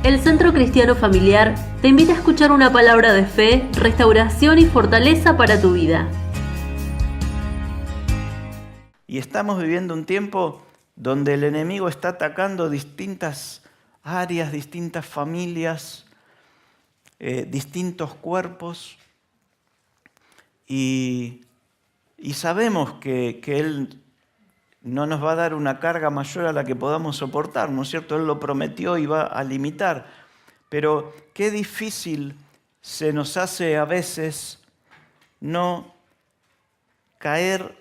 El Centro Cristiano Familiar te invita a escuchar una palabra de fe, restauración y fortaleza para tu vida. Y estamos viviendo un tiempo donde el enemigo está atacando distintas áreas, distintas familias, distintos cuerpos. Y sabemos que Él no nos va a dar una carga mayor a la que podamos soportar, ¿no es cierto? Él lo prometió y va a limitar. Pero qué difícil se nos hace a veces no caer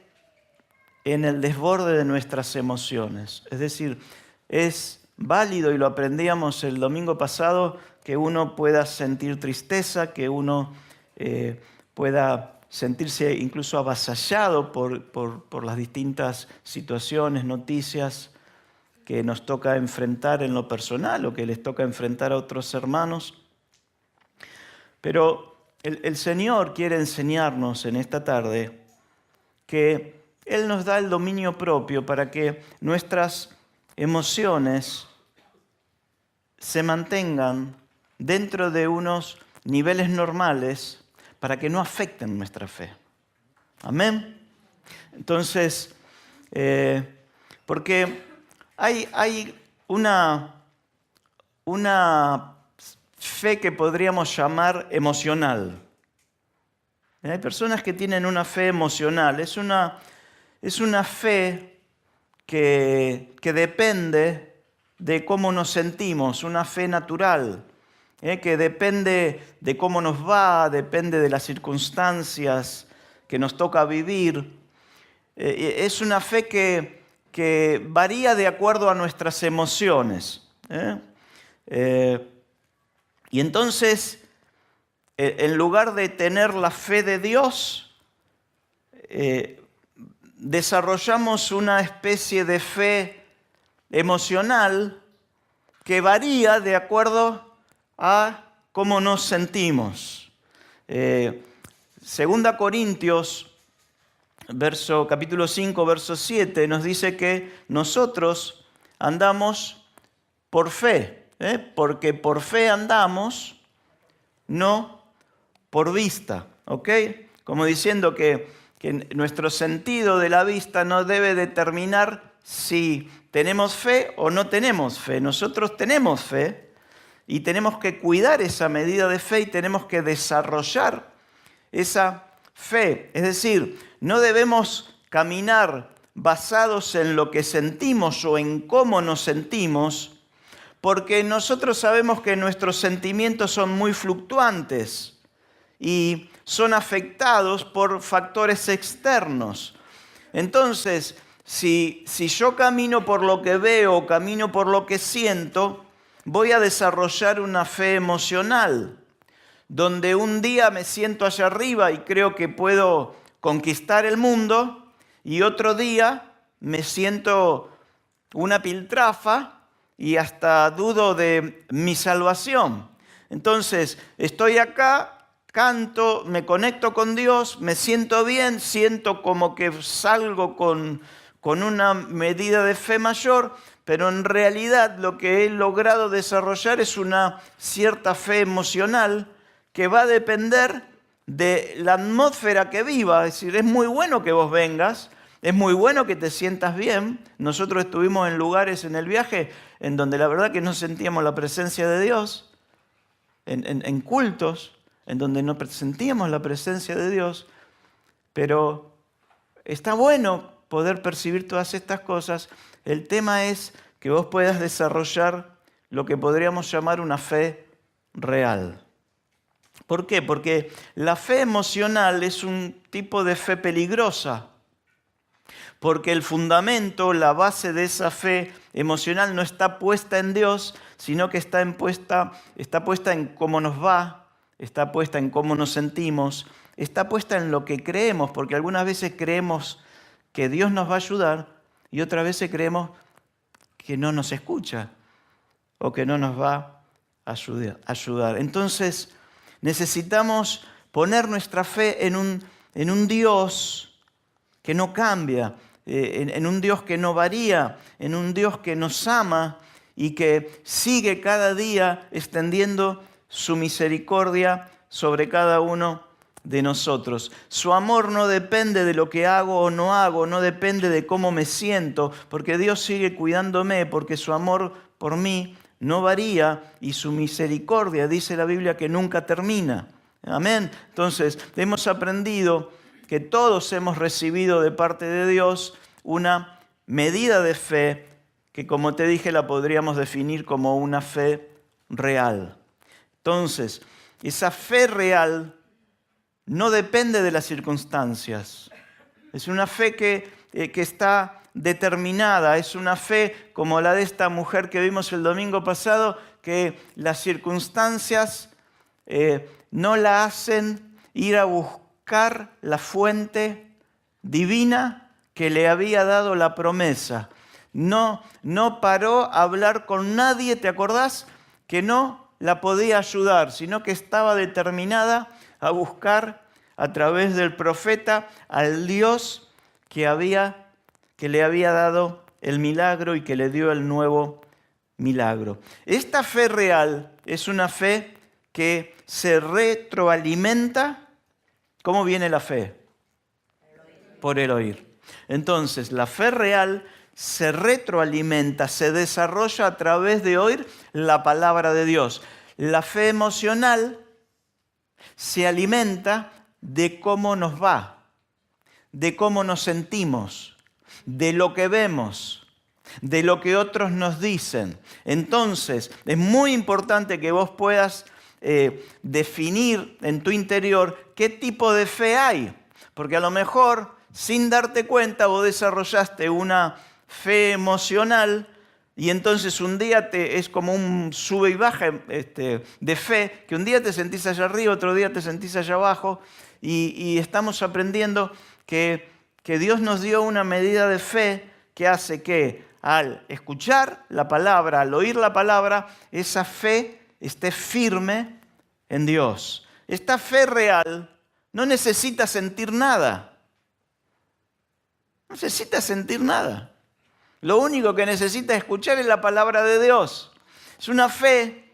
en el desborde de nuestras emociones. Es decir, es válido, y lo aprendíamos el domingo pasado, que uno pueda sentir tristeza, que uno pueda sentirse incluso avasallado por las distintas situaciones, noticias que nos toca enfrentar en lo personal o que les toca enfrentar a otros hermanos. Pero el Señor quiere enseñarnos en esta tarde que Él nos da el dominio propio para que nuestras emociones se mantengan dentro de unos niveles normales para que no afecten nuestra fe. Amén. Entonces, porque hay una fe que podríamos llamar emocional. Hay personas que tienen una fe emocional. Es una fe que depende de cómo nos sentimos, una fe natural. Que depende de cómo nos va, depende de las circunstancias que nos toca vivir. Es una fe que varía de acuerdo a nuestras emociones. Y entonces, en lugar de tener la fe de Dios, desarrollamos una especie de fe emocional que varía de acuerdo a cómo nos sentimos. Segunda Corintios, capítulo 5, verso 7, nos dice que nosotros andamos por fe, porque por fe andamos, no por vista, ¿ok? Como diciendo que nuestro sentido de la vista no debe determinar si tenemos fe o no tenemos fe. Nosotros tenemos fe. Y tenemos que cuidar esa medida de fe y tenemos que desarrollar esa fe. Es decir, no debemos caminar basados en lo que sentimos o en cómo nos sentimos, porque nosotros sabemos que nuestros sentimientos son muy fluctuantes y son afectados por factores externos. Entonces, si yo camino por lo que veo o camino por lo que siento, voy a desarrollar una fe emocional, donde un día me siento allá arriba y creo que puedo conquistar el mundo, y otro día me siento una piltrafa y hasta dudo de mi salvación. Entonces, estoy acá, canto, me conecto con Dios, me siento bien, siento como que salgo con una medida de fe mayor, pero en realidad lo que he logrado desarrollar es una cierta fe emocional que va a depender de la atmósfera que viva. Es decir, es muy bueno que vos vengas, es muy bueno que te sientas bien. Nosotros estuvimos en lugares en el viaje en donde la verdad que no sentíamos la presencia de Dios, en cultos en donde no sentíamos la presencia de Dios, pero está bueno poder percibir todas estas cosas. El tema es que vos puedas desarrollar lo que podríamos llamar una fe real. ¿Por qué? Porque la fe emocional es un tipo de fe peligrosa, porque el fundamento, la base de esa fe emocional no está puesta en Dios, sino que está puesta en cómo nos va, está puesta en cómo nos sentimos, está puesta en lo que creemos, porque algunas veces creemos que Dios nos va a ayudar y otras veces creemos que no nos escucha o que no nos va a ayudar. Entonces necesitamos poner nuestra fe en un Dios que no cambia, en un Dios que no varía, en un Dios que nos ama y que sigue cada día extendiendo su misericordia sobre cada uno de nosotros. Su amor no depende de lo que hago o no hago, no depende de cómo me siento, porque Dios sigue cuidándome, porque su amor por mí no varía y su misericordia, dice la Biblia, que nunca termina. Amén. Entonces, hemos aprendido que todos hemos recibido de parte de Dios una medida de fe que, como te dije, la podríamos definir como una fe real. Entonces, esa fe real no depende de las circunstancias. Es una fe que está determinada. Es una fe como la de esta mujer que vimos el domingo pasado, que las circunstancias no la hacen ir a buscar la fuente divina que le había dado la promesa. No paró a hablar con nadie, ¿te acordás? Que no la podía ayudar, sino que estaba determinada a buscar a través del profeta al Dios que le había dado el milagro y que le dio el nuevo milagro. Esta fe real es una fe que se retroalimenta. ¿Cómo viene la fe? Por el oír. Entonces, la fe real se retroalimenta, se desarrolla a través de oír la palabra de Dios. La fe emocional se alimenta de cómo nos va, de cómo nos sentimos, de lo que vemos, de lo que otros nos dicen. Entonces, es muy importante que vos puedas definir en tu interior qué tipo de fe hay. Porque a lo mejor, sin darte cuenta, vos desarrollaste una fe emocional y entonces un día es como un sube y baja de fe, que un día te sentís allá arriba, otro día te sentís allá abajo, y estamos aprendiendo que Dios nos dio una medida de fe que hace que al escuchar la palabra, al oír la palabra, esa fe esté firme en Dios. Esta fe real no necesita sentir nada. No necesita sentir nada. Lo único que necesita escuchar es la palabra de Dios. Es una fe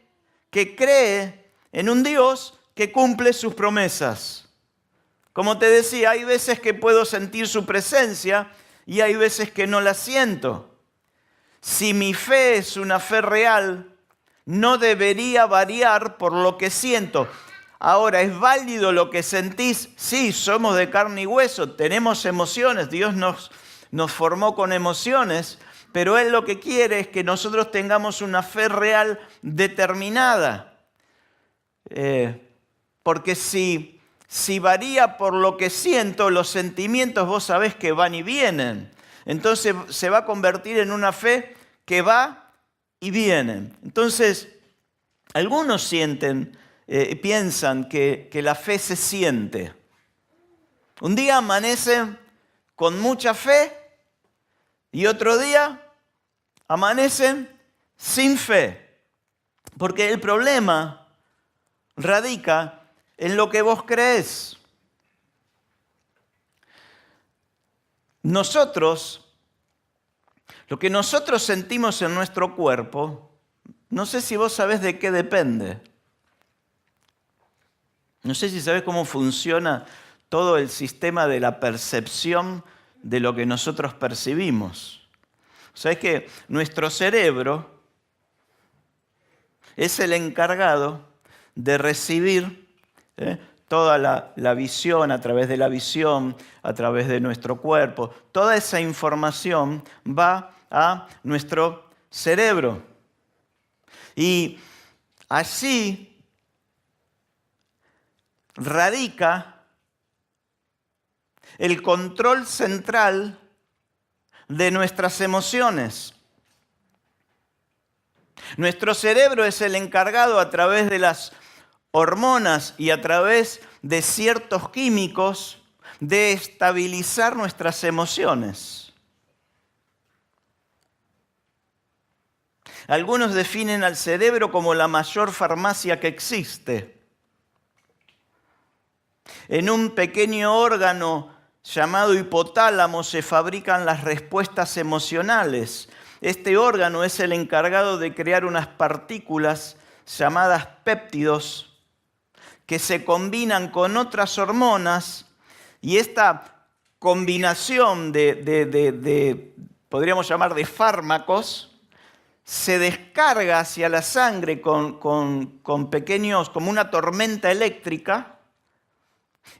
que cree en un Dios que cumple sus promesas. Como te decía, hay veces que puedo sentir su presencia y hay veces que no la siento. Si mi fe es una fe real, no debería variar por lo que siento. Ahora, ¿es válido lo que sentís? Sí, somos de carne y hueso, tenemos emociones, Dios nos formó con emociones, pero Él lo que quiere es que nosotros tengamos una fe real determinada. Porque si varía por lo que siento, los sentimientos vos sabés que van y vienen. Entonces se va a convertir en una fe que va y viene. Entonces, algunos piensan que la fe se siente. Un día amanecen con mucha fe y otro día amanecen sin fe. Porque el problema radica en lo que vos crees. Lo que nosotros sentimos en nuestro cuerpo, no sé si vos sabés de qué depende. No sé si sabés cómo funciona todo el sistema de la percepción de lo que nosotros percibimos. Sabés que nuestro cerebro es el encargado de recibir toda la visión, a través de la visión, a través de nuestro cuerpo. Toda esa información va a nuestro cerebro. Y así radica el control central de nuestras emociones. Nuestro cerebro es el encargado a través de las hormonas y a través de ciertos químicos de estabilizar nuestras emociones. Algunos definen al cerebro como la mayor farmacia que existe. En un pequeño órgano llamado hipotálamo se fabrican las respuestas emocionales este órgano es el encargado de crear unas partículas llamadas péptidos que se combinan con otras hormonas, y esta combinación podríamos llamar de fármacos, se descarga hacia la sangre con pequeños, como una tormenta eléctrica,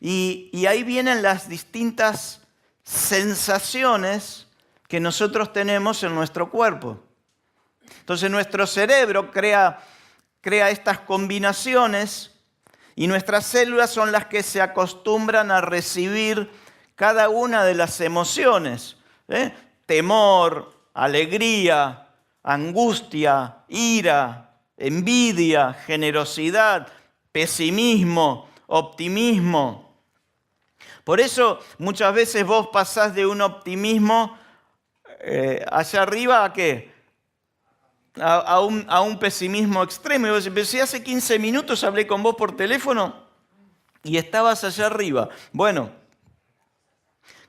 y ahí vienen las distintas sensaciones que nosotros tenemos en nuestro cuerpo. Entonces nuestro cerebro crea estas combinaciones, y nuestras células son las que se acostumbran a recibir cada una de las emociones. Temor, alegría, angustia, ira, envidia, generosidad, pesimismo, optimismo. Por eso muchas veces vos pasás de un optimismo hacia arriba ¿a qué? A un pesimismo extremo. Y vos decís, pero si hace 15 minutos hablé con vos por teléfono y estabas allá arriba. Bueno,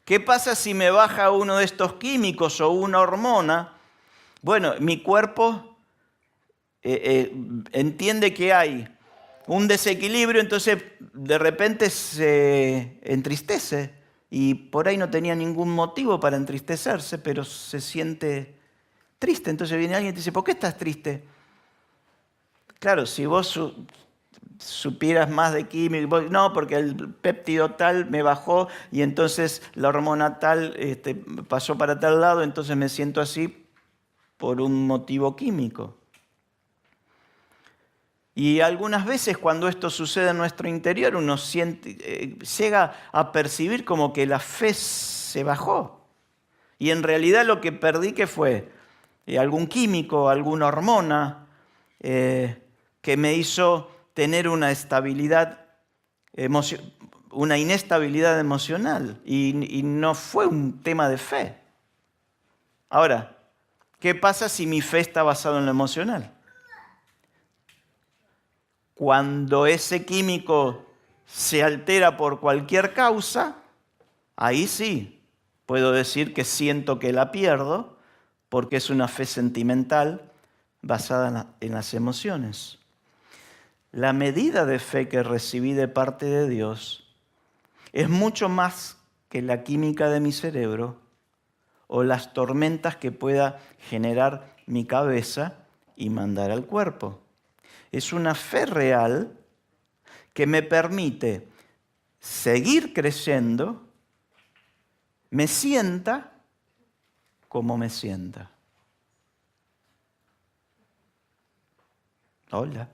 ¿qué pasa si me baja uno de estos químicos o una hormona? Bueno, mi cuerpo entiende que hay un desequilibrio, entonces de repente se entristece, y por ahí no tenía ningún motivo para entristecerse, pero se siente triste. Entonces viene alguien y te dice, ¿por qué estás triste? Claro, si vos supieras más de química, no, porque el péptido tal me bajó y entonces la hormona tal pasó para tal lado, entonces me siento así por un motivo químico. Y algunas veces cuando esto sucede en nuestro interior, uno llega a percibir como que la fe se bajó. Y en realidad lo que perdí, ¿qué fue? Algún químico, alguna hormona que me hizo tener una inestabilidad emocional, y no fue un tema de fe. Ahora, ¿qué pasa si mi fe está basada en lo emocional? Cuando ese químico se altera por cualquier causa, ahí sí puedo decir que siento que la pierdo, porque es una fe sentimental basada en las emociones. La medida de fe que recibí de parte de Dios es mucho más que la química de mi cerebro o las tormentas que pueda generar mi cabeza y mandar al cuerpo. Es una fe real que me permite seguir creyendo, me sienta como me sienta. Hola.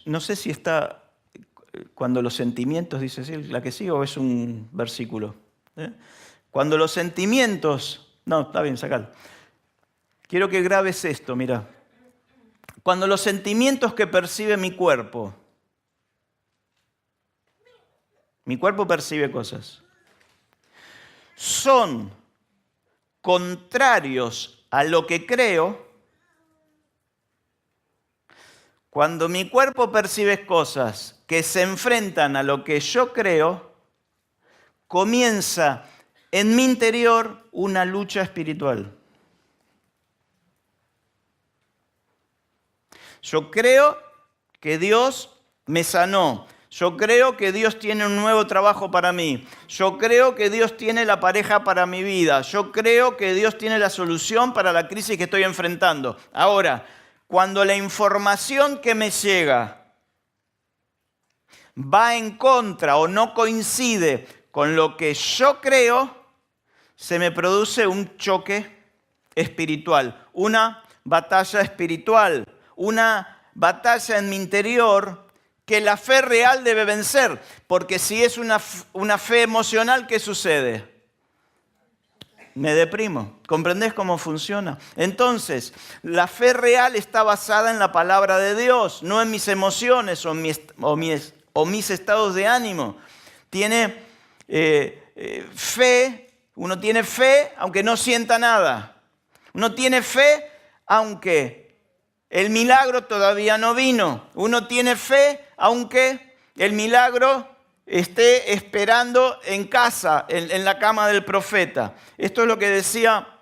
No sé si está cuando los sentimientos, dice así, la que sigue, o es un versículo. Cuando los sentimientos... No, está bien, sacalo. Quiero que grabes esto, mira. Cuando los sentimientos que percibe mi cuerpo percibe cosas, son contrarios a lo que creo. Cuando mi cuerpo percibe cosas que se enfrentan a lo que yo creo, comienza en mi interior una lucha espiritual. Yo creo que Dios me sanó. Yo creo que Dios tiene un nuevo trabajo para mí. Yo creo que Dios tiene la pareja para mi vida. Yo creo que Dios tiene la solución para la crisis que estoy enfrentando. Ahora, cuando la información que me llega va en contra o no coincide con lo que yo creo, se me produce un choque espiritual, una batalla espiritual, una batalla en mi interior que la fe real debe vencer. Porque si es una fe emocional, ¿qué sucede? Me deprimo. ¿Comprendés cómo funciona? Entonces, la fe real está basada en la palabra de Dios, no en mis emociones o mis estados de ánimo. Tiene fe, uno tiene fe aunque no sienta nada. Uno tiene fe aunque el milagro todavía no vino. Uno tiene fe aunque el milagro esté esperando en casa, en la cama del profeta. Esto es lo que decía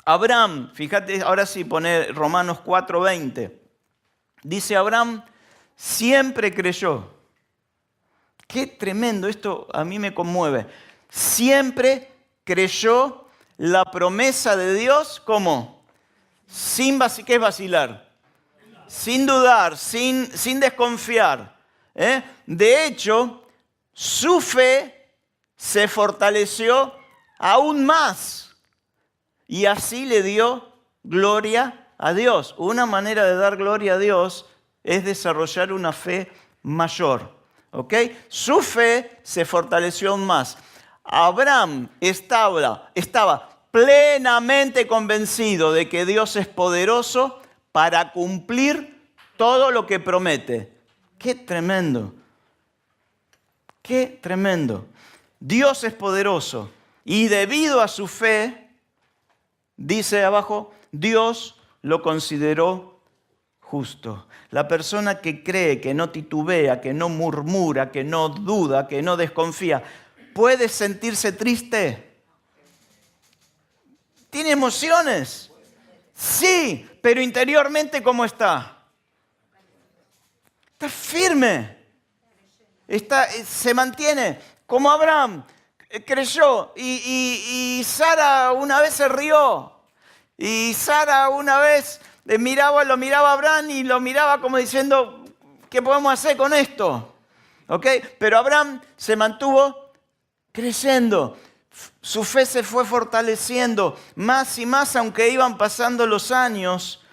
Abraham. Fíjate, ahora sí, pone Romanos 4:20. Dice Abraham, siempre creyó. Qué tremendo, esto a mí me conmueve. Siempre creyó la promesa de Dios, ¿cómo? ¿Qué es vacilar? Sin dudar, sin desconfiar. De hecho, su fe se fortaleció aún más y así le dio gloria a Dios. Una manera de dar gloria a Dios es desarrollar una fe mayor. ¿Ok? Su fe se fortaleció aún más. Abraham estaba plenamente convencido de que Dios es poderoso para cumplir todo lo que promete. ¡Qué tremendo! ¡Qué tremendo! Dios es poderoso y debido a su fe, dice abajo, Dios lo consideró justo. La persona que cree, que no titubea, que no murmura, que no duda, que no desconfía, ¿puede sentirse triste? ¿Tiene emociones? Sí, pero interiormente ¿cómo está? Está firme. Se mantiene como Abraham creyó y Sara una vez se rió y Sara una vez lo miraba a Abraham y lo miraba como diciendo, ¿qué podemos hacer con esto? ¿Ok? Pero Abraham se mantuvo creciendo. Su fe se fue fortaleciendo más y más aunque iban pasando los años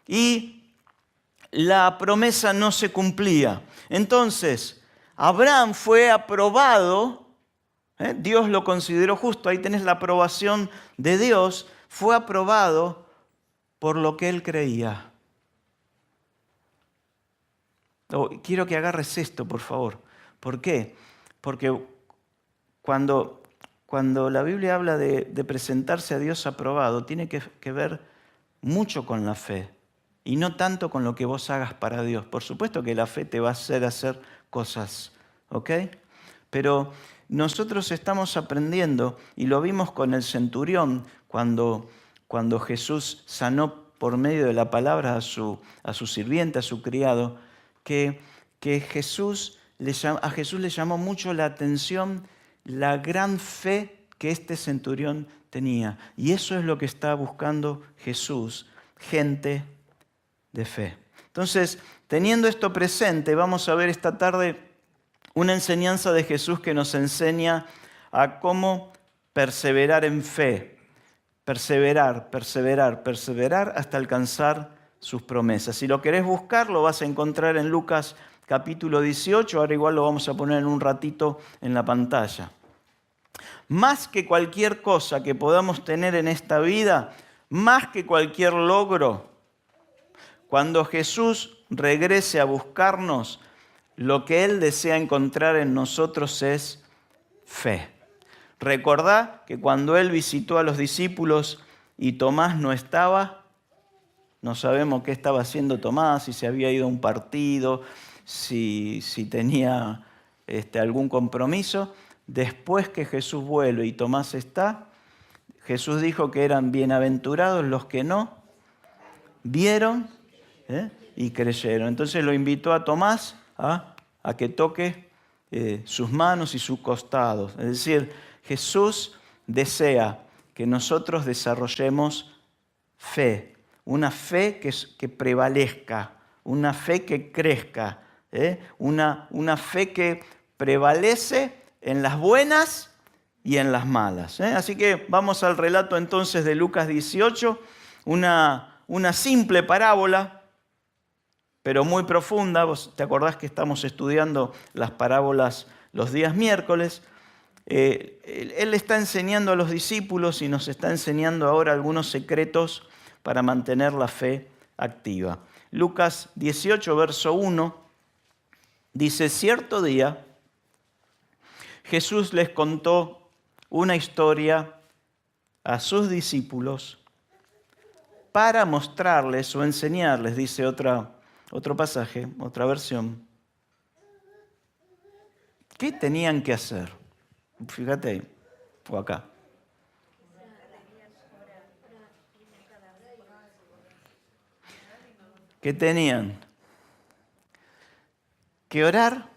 y la promesa no se cumplía. Entonces, Abraham fue aprobado, Dios lo consideró justo, ahí tenés la aprobación de Dios, fue aprobado por lo que él creía. Quiero que agarres esto, por favor. ¿Por qué? Porque cuando la Biblia habla de presentarse a Dios aprobado, tiene que ver mucho con la fe y no tanto con lo que vos hagas para Dios. Por supuesto que la fe te va a hacer cosas, ¿ok? Pero nosotros estamos aprendiendo, y lo vimos con el centurión, cuando Jesús sanó por medio de la palabra a su sirviente, a su criado, que a Jesús le llamó mucho la atención la gran fe que este centurión tenía. Y eso es lo que está buscando Jesús, gente de fe. Entonces, teniendo esto presente, vamos a ver esta tarde una enseñanza de Jesús que nos enseña a cómo perseverar en fe. Perseverar hasta alcanzar sus promesas. Si lo querés buscar, lo vas a encontrar en Lucas capítulo 18. Ahora igual lo vamos a poner en un ratito en la pantalla. Más que cualquier cosa que podamos tener en esta vida, más que cualquier logro, cuando Jesús regrese a buscarnos, lo que Él desea encontrar en nosotros es fe. Recordá que cuando Él visitó a los discípulos y Tomás no estaba, no sabemos qué estaba haciendo Tomás, si se había ido a un partido, si tenía algún compromiso. Después que Jesús vuelve y Tomás está, Jesús dijo que eran bienaventurados los que no vieron y creyeron. Entonces lo invitó a Tomás a que toque sus manos y sus costados. Es decir, Jesús desea que nosotros desarrollemos fe, una fe que prevalezca, una fe que crezca, una fe que prevalece en las buenas y en las malas. Así que vamos al relato entonces de Lucas 18, una simple parábola, pero muy profunda. Vos te acordás que estamos estudiando las parábolas los días miércoles. Él está enseñando a los discípulos y nos está enseñando ahora algunos secretos para mantener la fe activa. Lucas 18, verso 1, dice, cierto día Jesús les contó una historia a sus discípulos para mostrarles o enseñarles, dice otro pasaje, otra versión, ¿Qué tenían que hacer? Fíjate ahí, o acá. ¿Qué tenían? Que orar.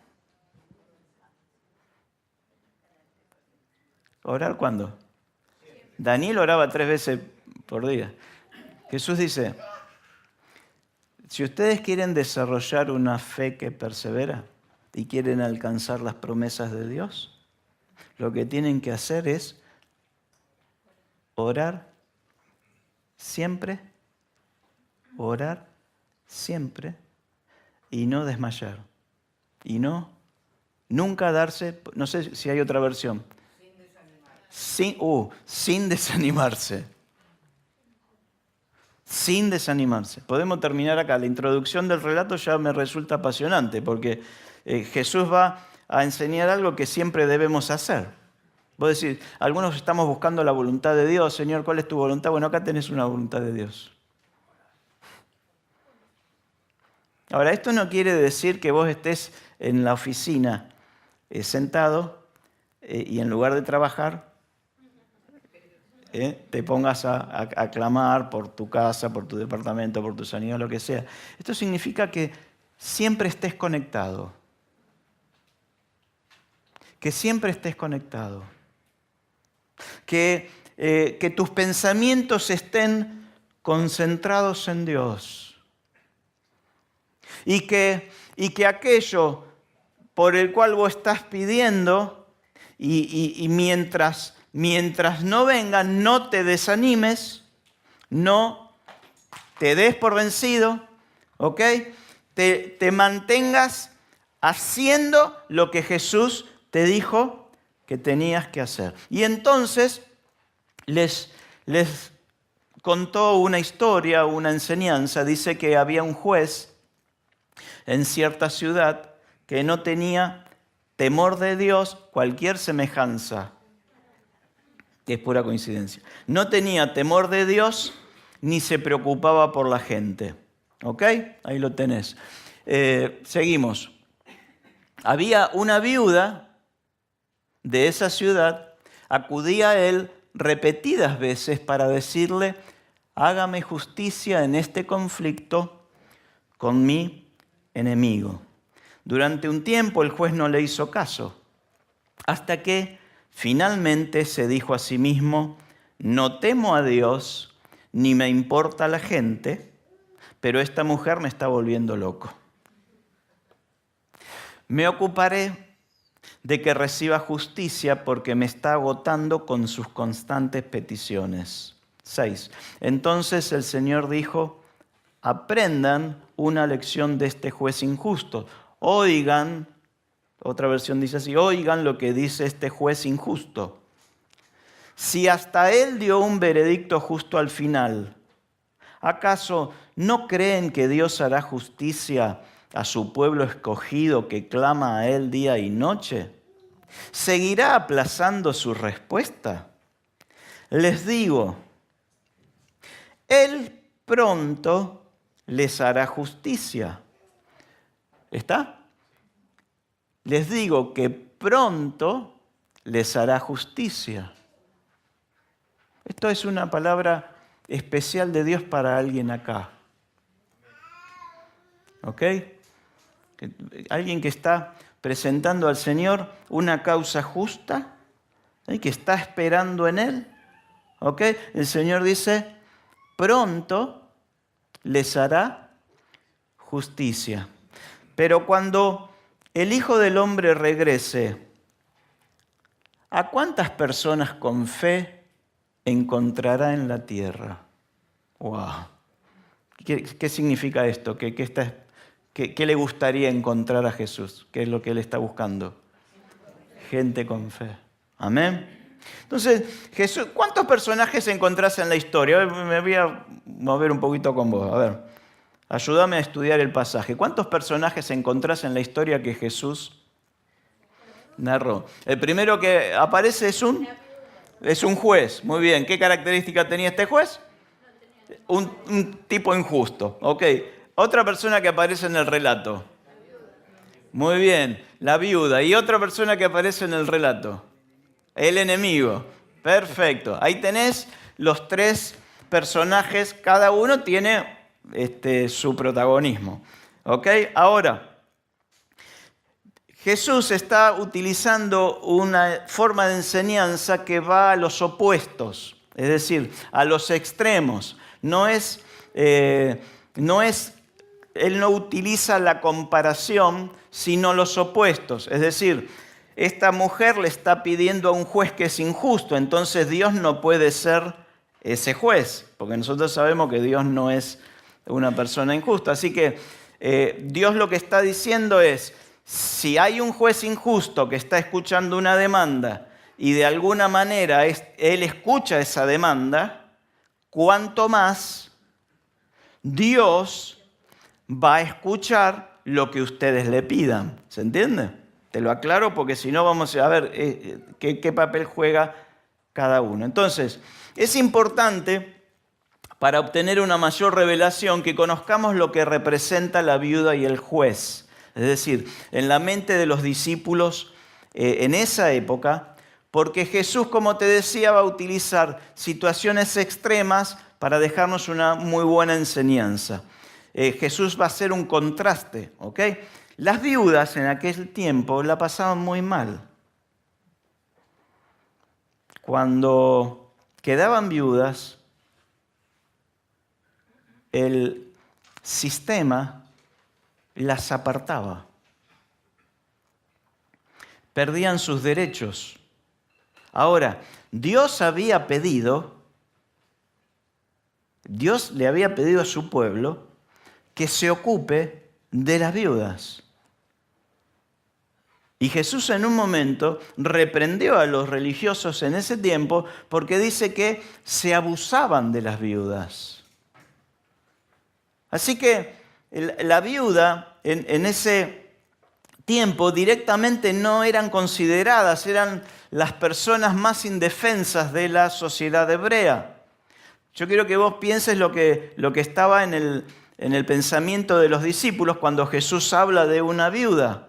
¿Orar cuándo? Daniel oraba 3 veces por día. Jesús dice, si ustedes quieren desarrollar una fe que persevera y quieren alcanzar las promesas de Dios, lo que tienen que hacer es orar siempre y no desmayar. Y nunca darse, no sé si hay otra versión. Sin desanimarse. Sin desanimarse. Podemos terminar acá. La introducción del relato ya me resulta apasionante porque Jesús va a enseñar algo que siempre debemos hacer. Vos decís, algunos estamos buscando la voluntad de Dios. Señor, ¿cuál es tu voluntad? Bueno, acá tenés una voluntad de Dios. Ahora, esto no quiere decir que vos estés en la oficina sentado y en lugar de trabajar, te pongas a clamar por tu casa, por tu departamento, por tu sanidad, lo que sea. Esto significa que siempre estés conectado. Que siempre estés conectado. Que tus pensamientos estén concentrados en Dios. Y que aquello por el cual vos estás pidiendo y mientras no venga, no te desanimes, no te des por vencido, ¿ok? Te mantengas haciendo lo que Jesús te dijo que tenías que hacer. Y entonces les contó una historia, una enseñanza. Dice que había un juez en cierta ciudad que no tenía temor de Dios, cualquier semejanza. Es pura coincidencia. No tenía temor de Dios ni se preocupaba por la gente. ¿Ok? Ahí lo tenés. Seguimos. Había una viuda de esa ciudad, acudía a él repetidas veces para decirle, hágame justicia en este conflicto con mi enemigo. Durante un tiempo el juez no le hizo caso, hasta que finalmente se dijo a sí mismo, no temo a Dios, ni me importa la gente, pero esta mujer me está volviendo loco. Me ocuparé de que reciba justicia porque me está agotando con sus constantes peticiones. 6. Entonces el Señor dijo, aprendan una lección de este juez injusto. Oigan, otra versión dice así, oigan lo que dice este juez injusto. Si hasta él dio un veredicto justo al final, ¿acaso no creen que Dios hará justicia a su pueblo escogido que clama a él día y noche? ¿Seguirá aplazando su respuesta? Les digo, él pronto les hará justicia. ¿Está? Les digo que pronto les hará justicia. Esto es una palabra especial de Dios para alguien acá. ¿Ok? Alguien que está presentando al Señor una causa justa, que está esperando en Él. ¿Ok? El Señor dice, pronto les hará justicia. Pero cuando el Hijo del Hombre regrese, ¿a cuántas personas con fe encontrará en la tierra? ¡Wow! ¿Qué significa esto? ¿Qué le gustaría encontrar a Jesús? ¿Qué es lo que Él está buscando? Gente con fe. Amén. Entonces, Jesús, ¿cuántos personajes encontrás en la historia? Hoy me voy a mover un poquito con vos. A ver, ayúdame a estudiar el pasaje. ¿Cuántos personajes encontrás en la historia que Jesús narró? El primero que aparece es un juez. Muy bien. ¿Qué característica tenía este juez? Un tipo injusto. Ok. Otra persona que aparece en el relato. Muy bien, la viuda. ¿Y otra persona que aparece en el relato? El enemigo. Perfecto. Ahí tenés los tres personajes, cada uno tiene su protagonismo. ¿Ok? Ahora, Jesús está utilizando una forma de enseñanza que va a los opuestos, es decir, a los extremos. Él no utiliza la comparación, sino los opuestos. Es decir, esta mujer le está pidiendo a un juez que es injusto, entonces Dios no puede ser ese juez, porque nosotros sabemos que Dios no es una persona injusta. Así que Dios lo que está diciendo es, si hay un juez injusto que está escuchando una demanda y de alguna manera él escucha esa demanda, ¿cuánto más Dios va a escuchar lo que ustedes le pidan? ¿Se entiende? Te lo aclaro porque si no vamos a ver qué papel juega cada uno. Entonces, es importante para obtener una mayor revelación que conozcamos lo que representa la viuda y el juez. Es decir, en la mente de los discípulos en esa época, porque Jesús, como te decía, va a utilizar situaciones extremas para dejarnos una muy buena enseñanza. Jesús va a hacer un contraste, ¿ok? Las viudas en aquel tiempo la pasaban muy mal. Cuando quedaban viudas, el sistema las apartaba. Perdían sus derechos. Ahora, Dios le había pedido a su pueblo que se ocupe de las viudas. Y Jesús en un momento reprendió a los religiosos en ese tiempo porque dice que se abusaban de las viudas. Así que la viuda en ese tiempo directamente no eran consideradas, eran las personas más indefensas de la sociedad hebrea. Yo quiero que vos pienses lo que estaba en el pensamiento de los discípulos cuando Jesús habla de una viuda.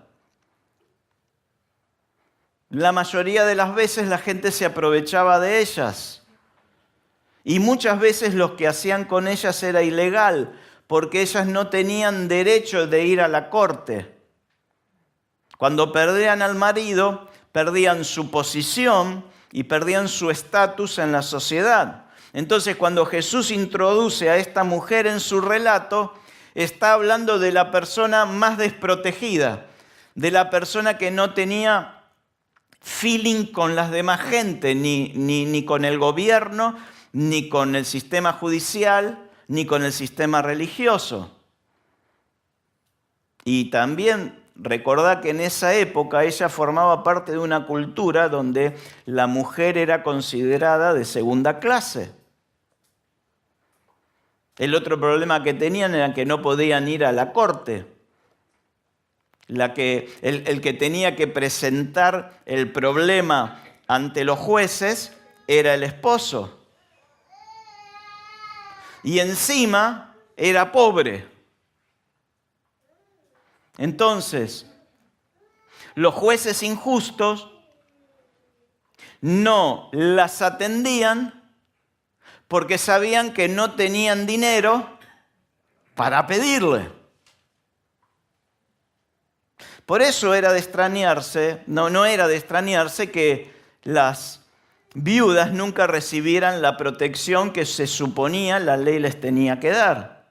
La mayoría de las veces la gente se aprovechaba de ellas. Y muchas veces lo que hacían con ellas era ilegal, porque ellas no tenían derecho de ir a la corte. Cuando perdían al marido, perdían su posición y perdían su estatus en la sociedad. Entonces, cuando Jesús introduce a esta mujer en su relato, está hablando de la persona más desprotegida, de la persona que no tenía feeling con las demás gente, ni con el gobierno, ni con el sistema judicial, ni con el sistema religioso. Y también recordá que en esa época ella formaba parte de una cultura donde la mujer era considerada de segunda clase. El otro problema que tenían era que no podían ir a la corte. El que tenía que presentar el problema ante los jueces era el esposo. Y encima era pobre. Entonces, los jueces injustos no las atendían porque sabían que no tenían dinero para pedirle. Por eso era de extrañarse, no era de extrañarse que las viudas nunca recibieran la protección que se suponía la ley les tenía que dar.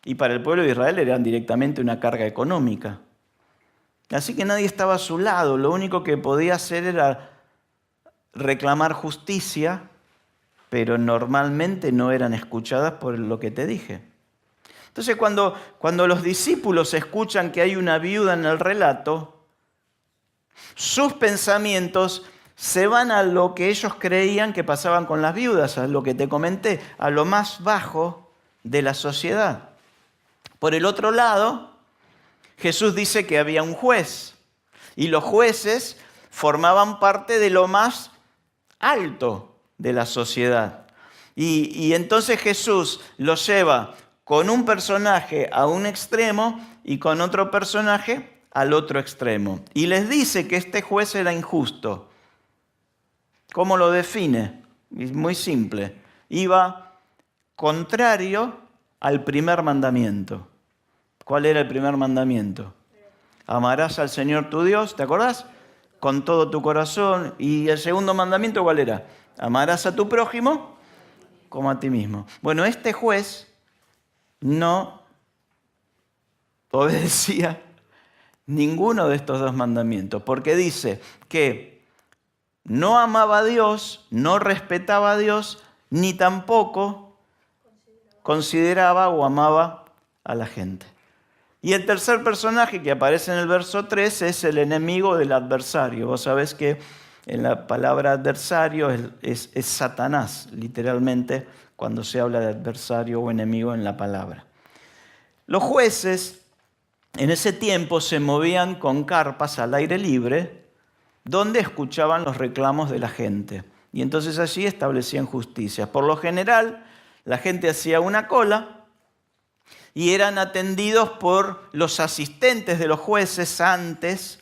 Y para el pueblo de Israel eran directamente una carga económica. Así que nadie estaba a su lado, lo único que podía hacer era reclamar justicia, pero normalmente no eran escuchadas por lo que te dije. Entonces cuando los discípulos escuchan que hay una viuda en el relato, sus pensamientos se van a lo que ellos creían que pasaban con las viudas, a lo que te comenté, a lo más bajo de la sociedad. Por el otro lado, Jesús dice que había un juez y los jueces formaban parte de lo más alto de la sociedad. Y entonces Jesús los lleva con un personaje a un extremo y con otro personaje al otro extremo. Y les dice que este juez era injusto. ¿Cómo lo define? Es muy simple. Iba contrario al primer mandamiento. ¿Cuál era el primer mandamiento? Amarás al Señor tu Dios, ¿te acordás? Con todo tu corazón. ¿Y el segundo mandamiento cuál era? Amarás a tu prójimo como a ti mismo. Bueno, este juez no obedecía ninguno de estos dos mandamientos, porque dice que no amaba a Dios, no respetaba a Dios, ni tampoco consideraba o amaba a la gente. Y el tercer personaje que aparece en el verso 3 es el enemigo del adversario. Vos sabés que en la palabra adversario es Satanás, literalmente, cuando se habla de adversario o enemigo en la palabra. Los jueces en ese tiempo se movían con carpas al aire libre, donde escuchaban los reclamos de la gente. Y entonces allí establecían justicia. Por lo general, la gente hacía una cola y eran atendidos por los asistentes de los jueces antes,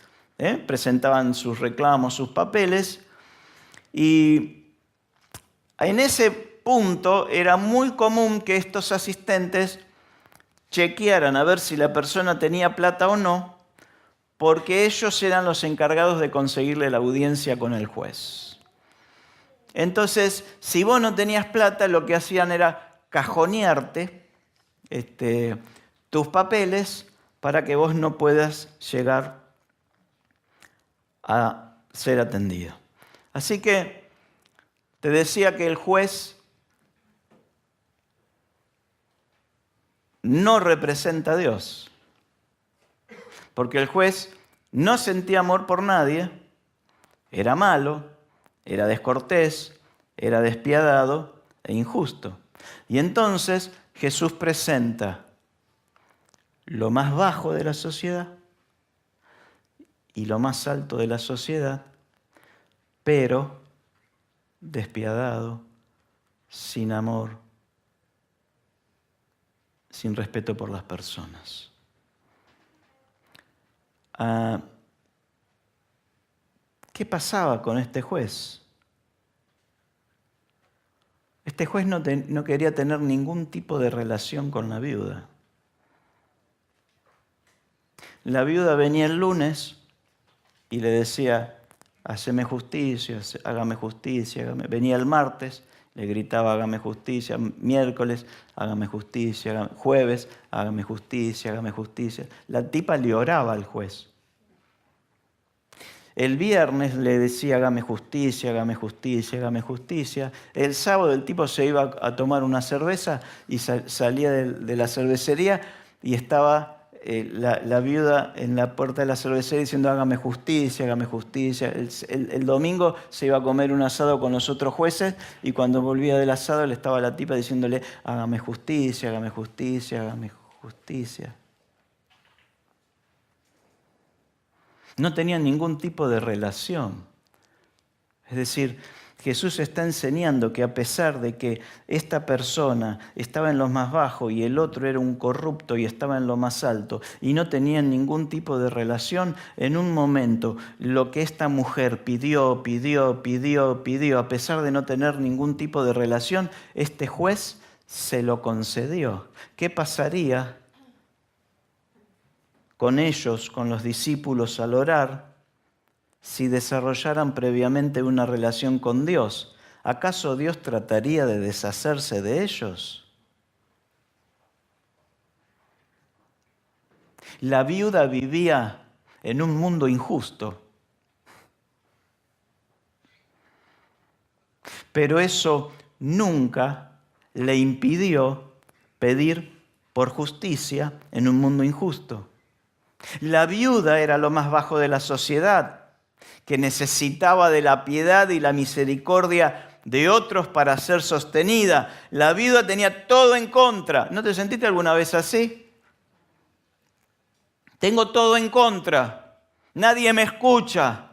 presentaban sus reclamos, sus papeles, y en ese punto era muy común que estos asistentes chequearan a ver si la persona tenía plata o no, porque ellos eran los encargados de conseguirle la audiencia con el juez. Entonces, si vos no tenías plata, lo que hacían era cajonearte tus papeles para que vos no puedas llegar a ser atendido. Así que te decía que el juez no representa a Dios, porque el juez no sentía amor por nadie, era malo, era descortés, era despiadado e injusto. Y entonces Jesús presenta lo más bajo de la sociedad y lo más alto de la sociedad, pero despiadado, sin amor, sin respeto por las personas. ¿Qué pasaba con este juez? Este juez no quería tener ningún tipo de relación con la viuda. La viuda venía el lunes y le decía, haceme justicia, hágame justicia. Venía el martes, le gritaba, hágame justicia. Miércoles, hágame justicia. Jueves, hágame justicia, hágame justicia. La tipa le oraba al juez. El viernes le decía, hágame justicia, hágame justicia, hágame justicia. El sábado el tipo se iba a tomar una cerveza y salía de la cervecería y estaba la viuda en la puerta de la cervecería diciendo, hágame justicia, hágame justicia. El domingo se iba a comer un asado con los otros jueces y cuando volvía del asado le estaba la tipa diciéndole, hágame justicia, hágame justicia, hágame justicia. No tenían ningún tipo de relación. Es decir, Jesús está enseñando que a pesar de que esta persona estaba en lo más bajo y el otro era un corrupto y estaba en lo más alto y no tenían ningún tipo de relación, en un momento lo que esta mujer pidió, a pesar de no tener ningún tipo de relación, este juez se lo concedió. ¿Qué pasaría con ellos, con los discípulos al orar, si desarrollaran previamente una relación con Dios? ¿Acaso Dios trataría de deshacerse de ellos? La viuda vivía en un mundo injusto, pero eso nunca le impidió pedir por justicia en un mundo injusto. La viuda era lo más bajo de la sociedad, que necesitaba de la piedad y la misericordia de otros para ser sostenida. La viuda tenía todo en contra. ¿No te sentiste alguna vez así? Tengo todo en contra. Nadie me escucha.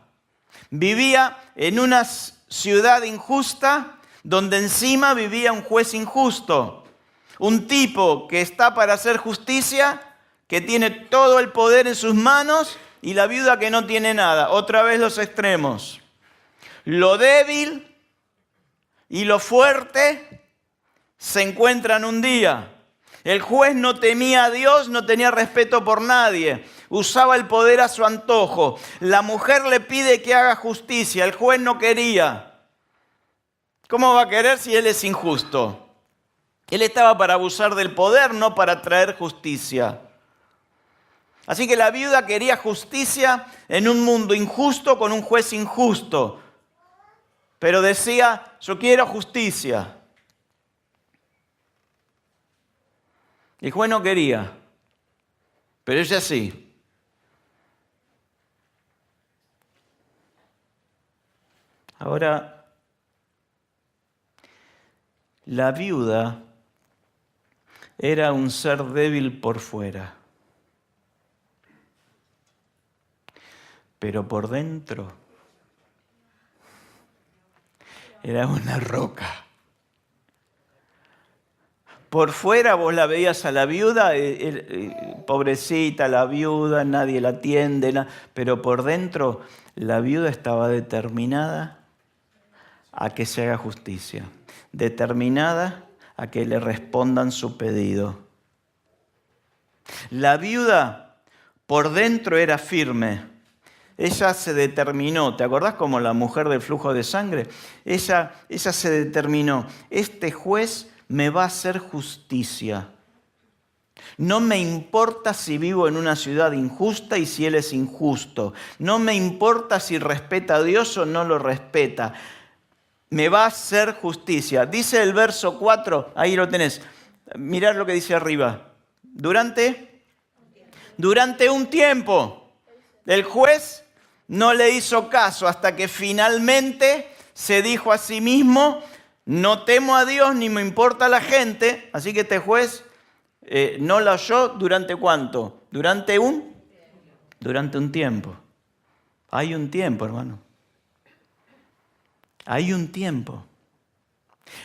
Vivía en una ciudad injusta donde encima vivía un juez injusto. Un tipo que está para hacer justicia, que tiene todo el poder en sus manos y la viuda que no tiene nada. Otra vez los extremos. Lo débil y lo fuerte se encuentran un día. El juez no temía a Dios, no tenía respeto por nadie. Usaba el poder a su antojo. La mujer le pide que haga justicia. El juez no quería. ¿Cómo va a querer si él es injusto? Él estaba para abusar del poder, no para traer justicia. Así que la viuda quería justicia en un mundo injusto con un juez injusto. Pero decía, yo quiero justicia. El juez no quería, pero ella sí. Ahora, la viuda era un ser débil por fuera, pero por dentro era una roca. Por fuera vos la veías a la viuda, pobrecita la viuda, nadie la atiende, pero por dentro la viuda estaba determinada a que se haga justicia, determinada a que le respondan su pedido. La viuda por dentro era firme. Ella se determinó, ¿te acordás como la mujer del flujo de sangre? Ella se determinó, este juez me va a hacer justicia. No me importa si vivo en una ciudad injusta y si él es injusto. No me importa si respeta a Dios o no lo respeta. Me va a hacer justicia. Dice el verso 4, ahí lo tenés. Mirad lo que dice arriba. Durante un tiempo, el juez no le hizo caso hasta que finalmente se dijo a sí mismo, no temo a Dios ni me importa la gente, así que este juez no la oyó ¿durante cuánto? Durante un tiempo. Hay un tiempo, hermano. Hay un tiempo.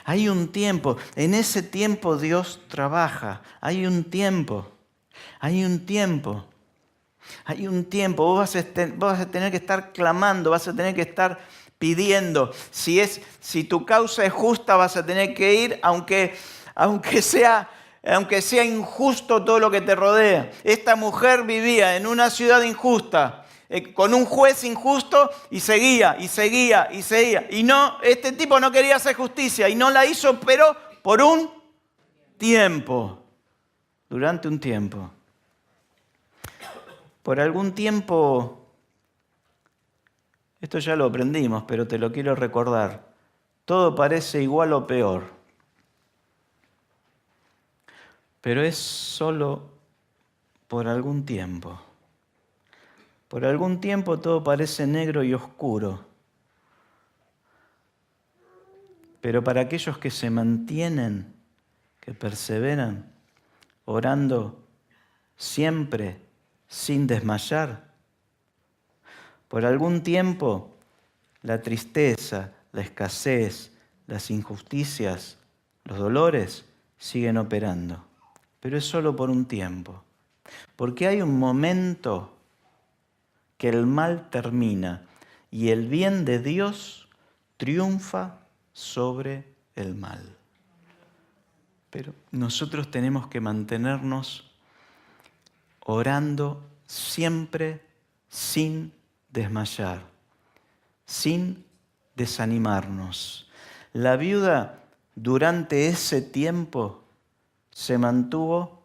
Hay un tiempo. En ese tiempo Dios trabaja. Hay un tiempo. Hay un tiempo. Hay un tiempo. Vos vas a tener que estar clamando, vas a tener que estar pidiendo. Si tu causa es justa, vas a tener que ir, aunque sea injusto todo lo que te rodea. Esta mujer vivía en una ciudad injusta, con un juez injusto, y seguía. Y no, este tipo no quería hacer justicia y no la hizo, pero por un tiempo. Durante un tiempo. Por algún tiempo, esto ya lo aprendimos, pero te lo quiero recordar. Todo parece igual o peor. Pero es solo por algún tiempo. Por algún tiempo todo parece negro y oscuro. Pero para aquellos que se mantienen, que perseveran, orando siempre sin desmayar, por algún tiempo la tristeza, la escasez, las injusticias, los dolores siguen operando. Pero es solo por un tiempo. Porque hay un momento que el mal termina y el bien de Dios triunfa sobre el mal. Pero nosotros tenemos que mantenernos orando siempre sin desmayar, sin desanimarnos. La viuda durante ese tiempo se mantuvo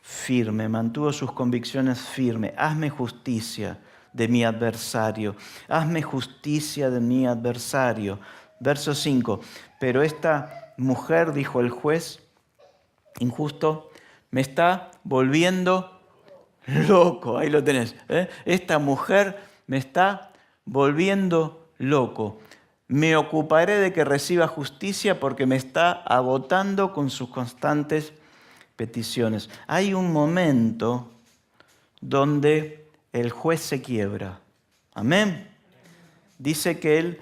firme, mantuvo sus convicciones firmes. Hazme justicia de mi adversario, hazme justicia de mi adversario. Verso 5, pero esta mujer, dijo el juez injusto, me está volviendo loco. Ahí lo tenés. Esta mujer me está volviendo loco. Me ocuparé de que reciba justicia porque me está agotando con sus constantes peticiones. Hay un momento donde el juez se quiebra. Amén. Dice que él,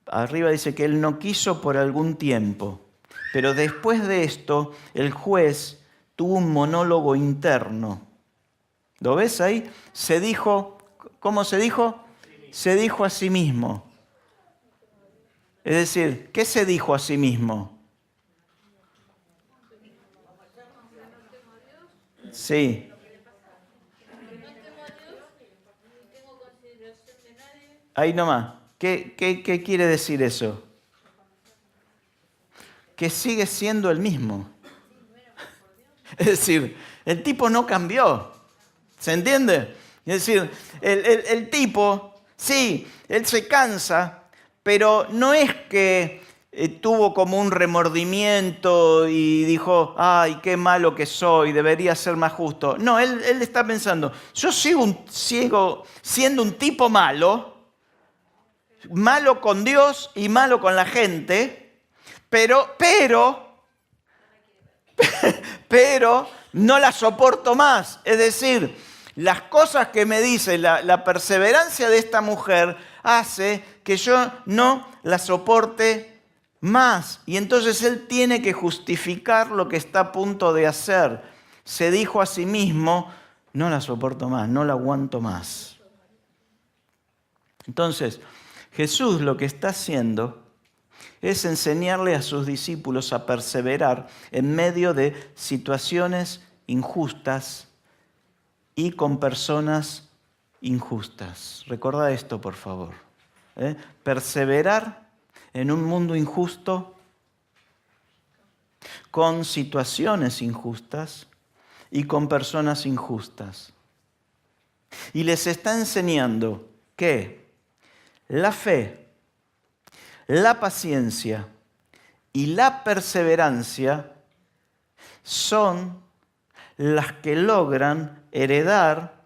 arriba dice que él no quiso por algún tiempo. Pero después de esto, el juez tuvo un monólogo interno. ¿Lo ves ahí? Se dijo ¿Cómo se dijo? Se dijo a sí mismo. Es decir, ¿qué se dijo a sí mismo? Sí. Ahí nomás. ¿Qué quiere decir eso? Que sigue siendo el mismo. Es decir, el tipo no cambió. ¿Se entiende? Es decir, el tipo, sí, él se cansa, pero no es que tuvo como un remordimiento y dijo, ay, qué malo que soy, debería ser más justo. No, él está pensando, yo sigo siendo un tipo malo, malo con Dios y malo con la gente, pero no la soporto más. Es decir, las cosas que me dice, la perseverancia de esta mujer hace que yo no la soporte más. Y entonces él tiene que justificar lo que está a punto de hacer. Se dijo a sí mismo, no la soporto más, no la aguanto más. Entonces, Jesús lo que está haciendo es enseñarle a sus discípulos a perseverar en medio de situaciones injustas y con personas injustas. Recuerda esto, por favor. Perseverar en un mundo injusto, con situaciones injustas y con personas injustas. Y les está enseñando que la fe, la paciencia y la perseverancia son las que logran heredar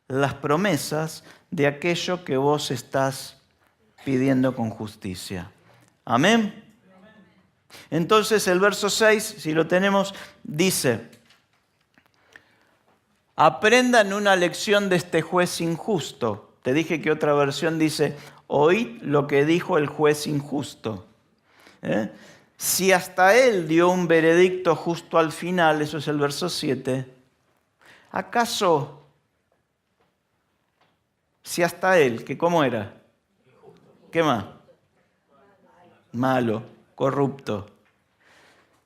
las promesas de aquello que vos estás pidiendo con justicia. Amén. Entonces el verso 6, si lo tenemos, dice: aprendan una lección de este juez injusto. Te dije que otra versión dice: oíd lo que dijo el juez injusto. Si hasta él dio un veredicto justo al final, eso es el verso 7, ¿acaso si hasta él, que cómo era? ¿Qué más? Malo, corrupto.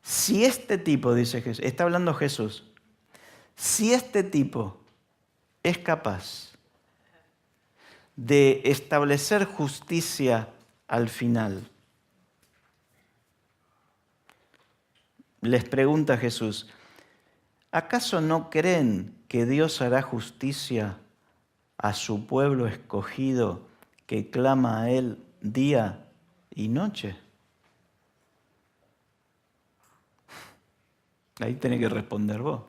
Si este tipo, dice Jesús, está hablando Jesús, si este tipo es capaz de establecer justicia al final, les pregunta Jesús, ¿acaso no creen que Dios hará justicia a su pueblo escogido que clama a Él día y noche? Ahí tenés que responder vos.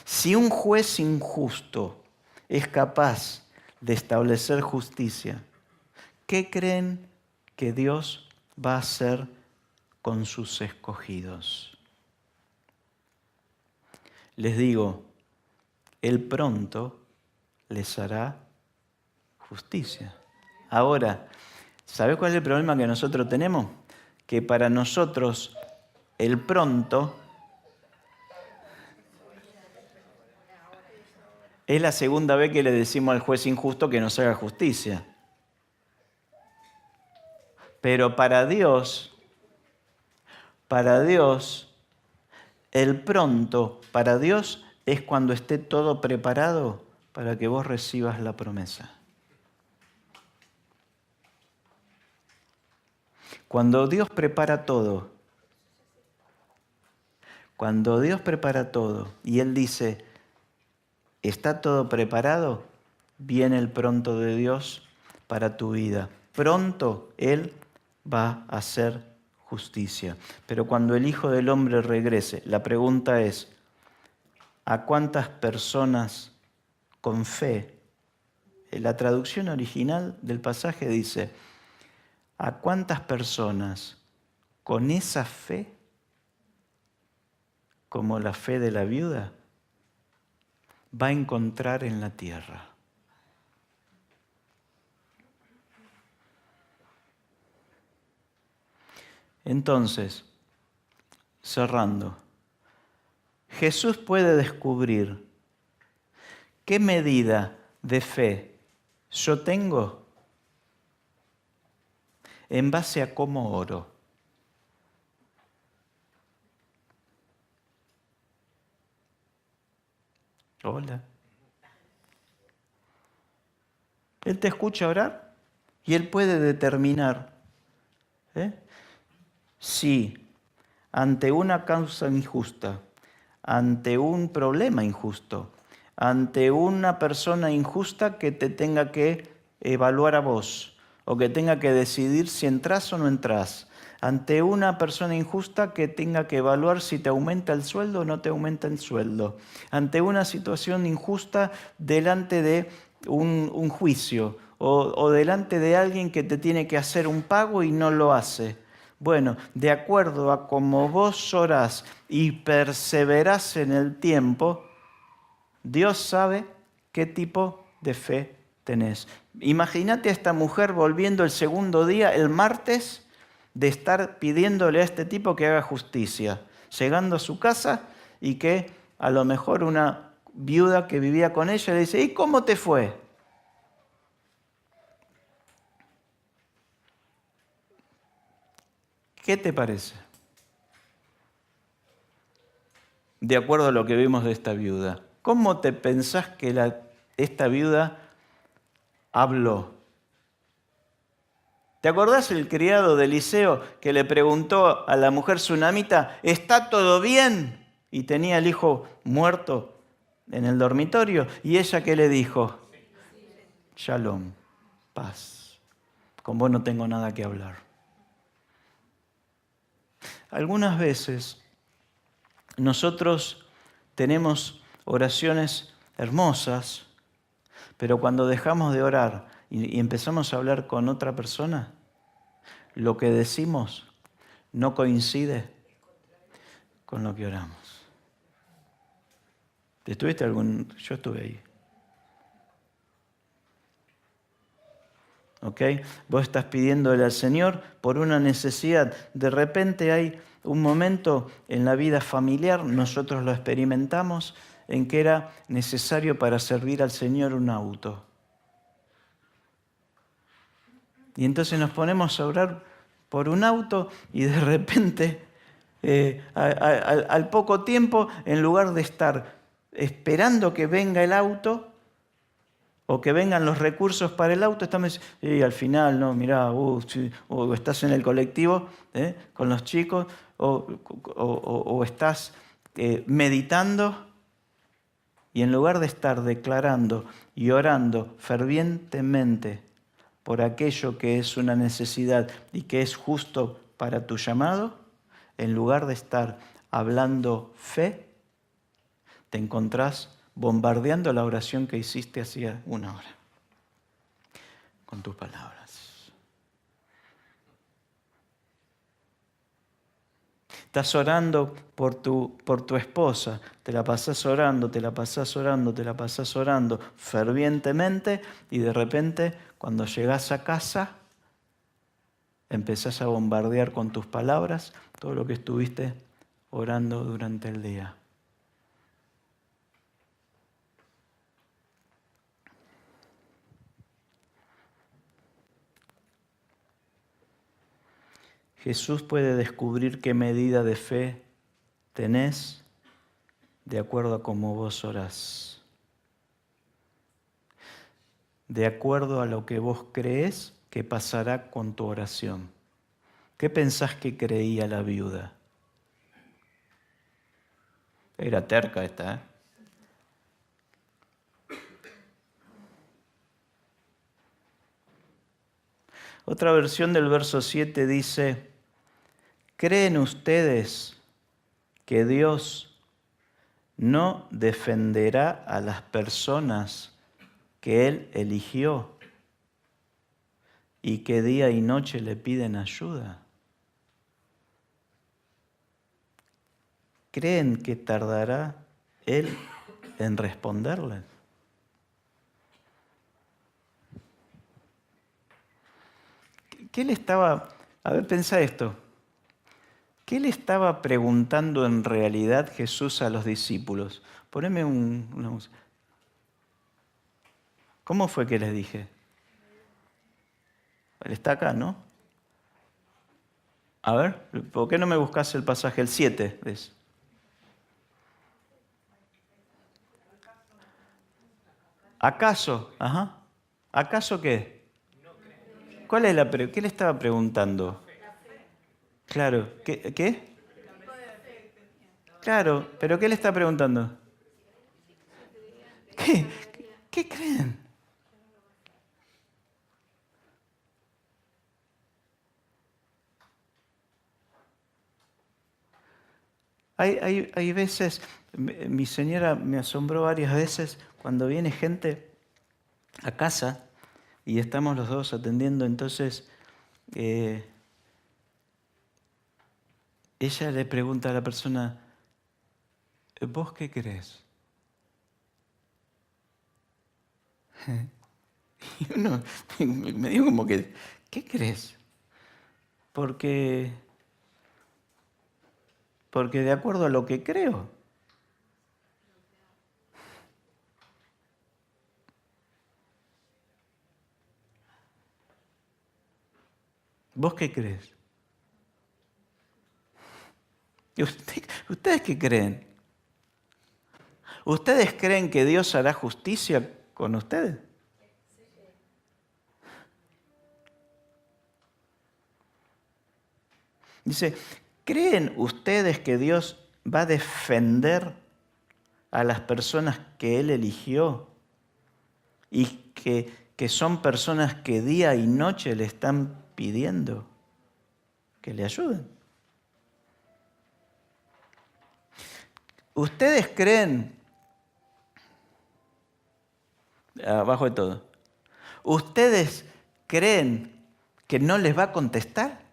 Si un juez injusto es capaz de establecer justicia, ¿qué creen que Dios va a hacer con sus escogidos? Les digo, Él pronto les hará justicia. Ahora, ¿sabe cuál es el problema que nosotros tenemos? Que para nosotros el pronto es la segunda vez que le decimos al juez injusto que nos haga justicia. Pero para Dios, el pronto, para Dios es cuando esté todo preparado para que vos recibas la promesa. Cuando Dios prepara todo y Él dice, ¿está todo preparado? Viene el pronto de Dios para tu vida. Pronto Él va a hacer justicia. Pero cuando el Hijo del Hombre regrese, la pregunta es, ¿a cuántas personas con fe? En la traducción original del pasaje dice, ¿a cuántas personas con esa fe, como la fe de la viuda, va a encontrar en la tierra? Entonces, cerrando, Jesús puede descubrir ¿Qué medida de fe yo tengo? En base a cómo oro. Hola. Él te escucha orar y Él puede determinar si ante una causa injusta, ante un problema injusto, ante una persona injusta que te tenga que evaluar a vos o que tenga que decidir si entras o no entras, ante una persona injusta que tenga que evaluar si te aumenta el sueldo o no te aumenta el sueldo, ante una situación injusta delante de un juicio o delante de alguien que te tiene que hacer un pago y no lo hace. Bueno, de acuerdo a cómo vos orás y perseverás en el tiempo, Dios sabe qué tipo de fe tenés. Imagínate a esta mujer volviendo el segundo día, el martes, de estar pidiéndole a este tipo que haga justicia, llegando a su casa y que a lo mejor una viuda que vivía con ella le dice, ¿y cómo te fue? ¿Qué te parece? De acuerdo a lo que vimos de esta viuda, ¿cómo te pensás que esta viuda habló? ¿Te acordás el criado de Eliseo que le preguntó a la mujer sunamita, ¿está todo bien? Y tenía el hijo muerto en el dormitorio. ¿Y ella qué le dijo? Shalom, paz. Con vos no tengo nada que hablar. Algunas veces nosotros tenemos oraciones hermosas, pero cuando dejamos de orar y empezamos a hablar con otra persona, lo que decimos no coincide con lo que oramos. ¿Estuviste algún? Yo estuve ahí. ¿Ok? Vos estás pidiéndole al Señor por una necesidad. De repente hay un momento en la vida familiar, nosotros lo experimentamos, en que era necesario para servir al Señor un auto. Y entonces nos ponemos a orar por un auto y de repente, al poco tiempo, en lugar de estar esperando que venga el auto o que vengan los recursos para el auto, estamos y al final, no, mirá, sí, o estás en el colectivo con los chicos o estás meditando y en lugar de estar declarando y orando fervientemente por aquello que es una necesidad y que es justo para tu llamado, en lugar de estar hablando fe, te encontrás bombardeando la oración que hiciste hacía una hora, con tus palabras. Estás orando por tu esposa, te la pasás orando, te la pasás orando, te la pasás orando fervientemente y de repente cuando llegás a casa empezás a bombardear con tus palabras todo lo que estuviste orando durante el día. Jesús puede descubrir qué medida de fe tenés de acuerdo a cómo vos orás. De acuerdo a lo que vos crees que pasará con tu oración. ¿Qué pensás que creía la viuda? Era terca esta, ¿eh? Otra versión del verso 7 dice, ¿creen ustedes que Dios no defenderá a las personas que Él eligió y que día y noche le piden ayuda? ¿Creen que tardará Él en responderles? ¿Qué le estaba, a ver, pensá esto, qué le estaba preguntando en realidad Jesús a los discípulos? Poneme una música. ¿Cómo fue que les dije? Él está acá, ¿no? A ver, ¿por qué no me buscas el pasaje, el 7? ¿Ves? ¿Acaso? Ajá. ¿Acaso qué? ¿Cuál es qué le estaba preguntando? Claro, ¿qué? Claro, pero ¿qué le está preguntando? ¿Qué? ¿Qué creen? Hay veces, mi señora me asombró varias veces cuando viene gente a casa y estamos los dos atendiendo, entonces ella le pregunta a la persona, ¿vos qué crees? Y uno me dijo como que, ¿qué crees? Porque de acuerdo a lo que creo. ¿Vos qué crees? ¿Y ustedes qué creen? ¿Ustedes creen que Dios hará justicia con ustedes? Dice, ¿creen ustedes que Dios va a defender a las personas que Él eligió y que son personas que día y noche le están pidiendo que le ayuden? ¿Ustedes creen, abajo de todo, ustedes creen que no les va a contestar?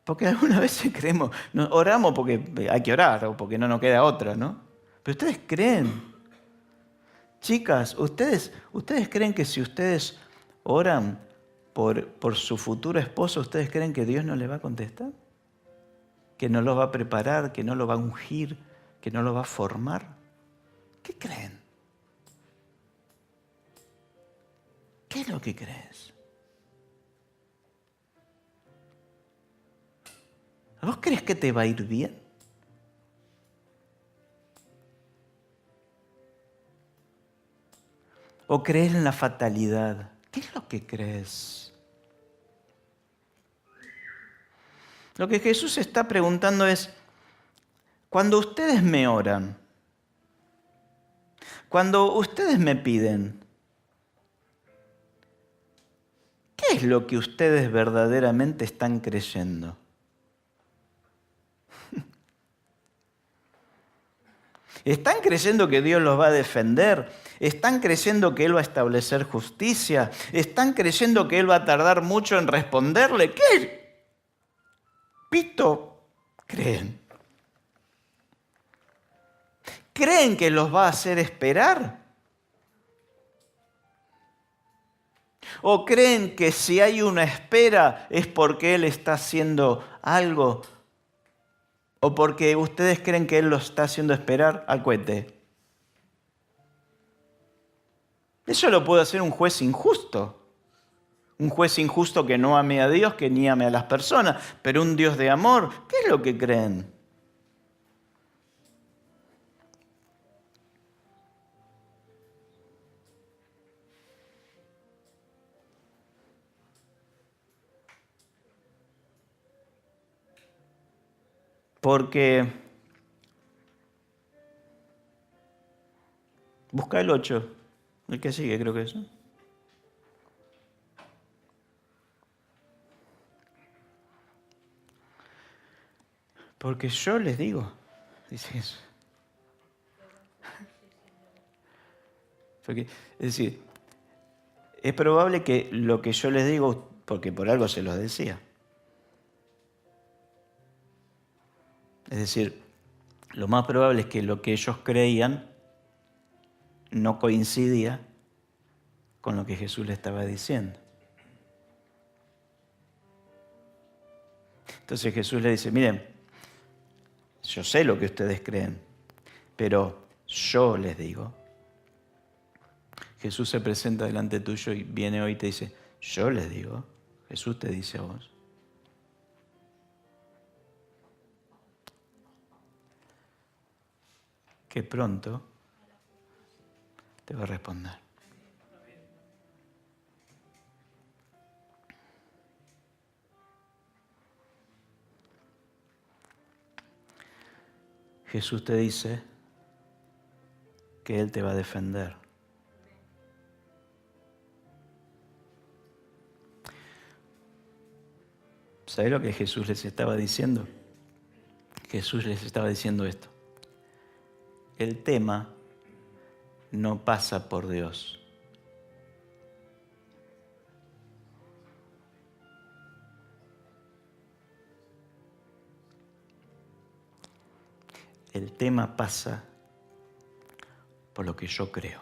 Porque algunas veces creemos, oramos porque hay que orar o porque no nos queda otra, ¿no? Pero ustedes creen, chicas, ustedes creen que si ustedes oran por su futuro esposo, ¿ustedes creen que Dios no les va a contestar? ¿Que no los va a preparar, que no los va a ungir, que no los va a formar? ¿Qué creen? ¿Qué es lo que crees? ¿Vos crees que te va a ir bien? ¿O crees en la fatalidad? ¿Qué es lo que crees? Lo que Jesús está preguntando es, cuando ustedes me oran, cuando ustedes me piden, ¿qué es lo que ustedes verdaderamente están creyendo? ¿Están creyendo que Dios los va a defender? ¿Están creyendo que Él va a establecer justicia? ¿Están creyendo que Él va a tardar mucho en responderle? ¿Qué pito creen? ¿Creen que los va a hacer esperar? ¿O creen que si hay una espera es porque Él está haciendo algo? ¿O porque ustedes creen que Él los está haciendo esperar al cohete? Eso lo puede hacer un juez injusto. Un juez injusto que no ame a Dios, que ni ame a las personas. Pero un Dios de amor, ¿qué es lo que creen? Porque, busca el 8, el que sigue creo que es, ¿no? Porque yo les digo, dice eso. Porque, es decir, es probable que lo que yo les digo, porque por algo se los decía. Es decir, lo más probable es que lo que ellos creían no coincidía con lo que Jesús le estaba diciendo. Entonces Jesús le dice, miren, yo sé lo que ustedes creen, pero yo les digo Jesús se presenta delante tuyo y viene hoy y te dice, yo les digo, Jesús te dice a vos. Que pronto te va a responder. Jesús te dice que Él te va a defender. ¿Sabes lo que Jesús les estaba diciendo? Jesús les estaba diciendo esto. El tema no pasa por Dios. El tema pasa por lo que yo creo.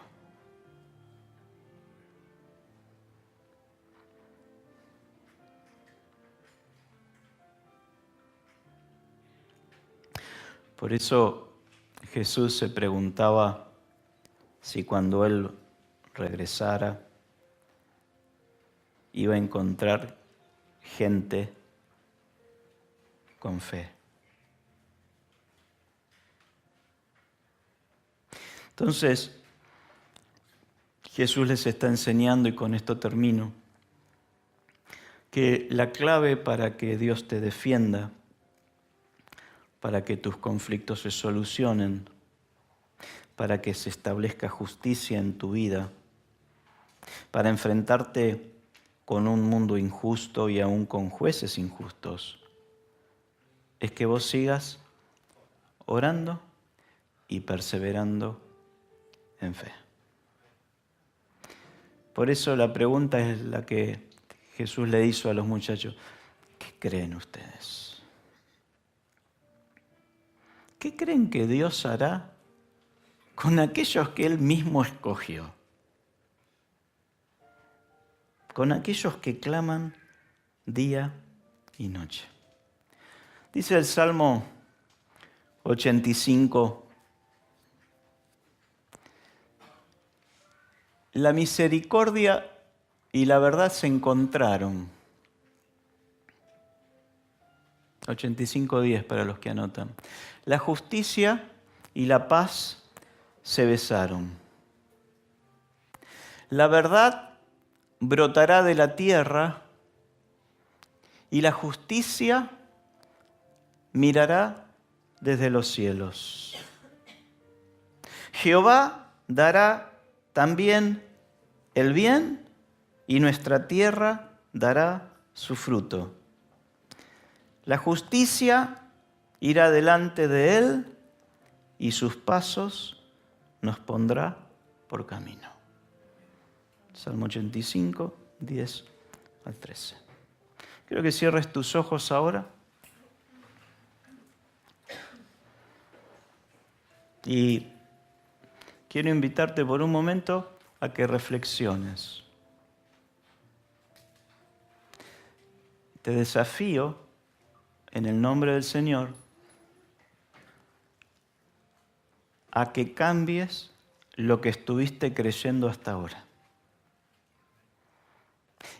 Por eso Jesús se preguntaba si cuando Él regresara iba a encontrar gente con fe. Entonces, Jesús les está enseñando, y con esto termino, que la clave para que Dios te defienda, para que tus conflictos se solucionen, para que se establezca justicia en tu vida, para enfrentarte con un mundo injusto y aún con jueces injustos, es que vos sigas orando y perseverando en fe. Por eso la pregunta es la que Jesús le hizo a los muchachos. ¿Qué creen ustedes? ¿Qué creen que Dios hará con aquellos que Él mismo escogió? Con aquellos que claman día y noche. Dice el Salmo 85, la misericordia y la verdad se encontraron. 85:10 para los que anotan. La justicia y la paz se besaron. La verdad brotará de la tierra y la justicia mirará desde los cielos. Jehová dará también el bien y nuestra tierra dará su fruto. La justicia irá delante de él y sus pasos nos pondrá por camino. Salmo 85, 10 al 13. Quiero que cierres tus ojos ahora. Y quiero invitarte por un momento a que reflexiones. Te desafío, en el nombre del Señor, a que cambies lo que estuviste creyendo hasta ahora.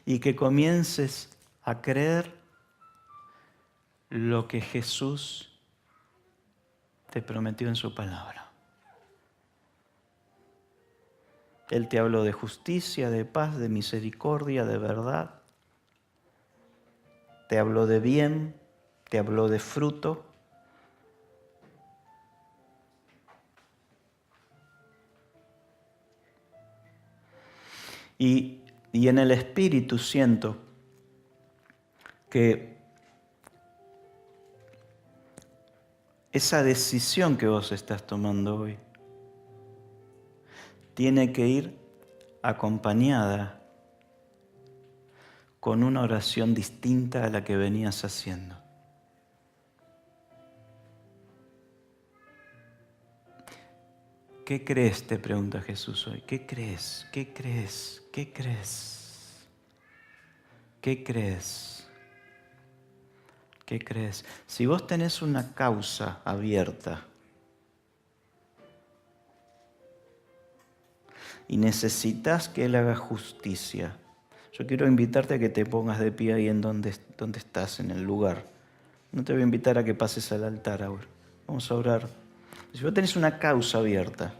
Y que comiences a creer lo que Jesús te prometió en su palabra. Él te habló de justicia, de paz, de misericordia, de verdad. Te habló de bien, te habló de fruto. Y en el Espíritu siento que esa decisión que vos estás tomando hoy tiene que ir acompañada con una oración distinta a la que venías haciendo. ¿Qué crees? Te pregunta Jesús hoy. ¿Qué crees? ¿Qué crees? ¿Qué crees? ¿Qué crees? ¿Qué crees? Si vos tenés una causa abierta, y necesitas que Él haga justicia. Yo quiero invitarte a que te pongas de pie ahí en donde estás, en el lugar. No te voy a invitar a que pases al altar ahora. Vamos a orar. Si vos tenés una causa abierta,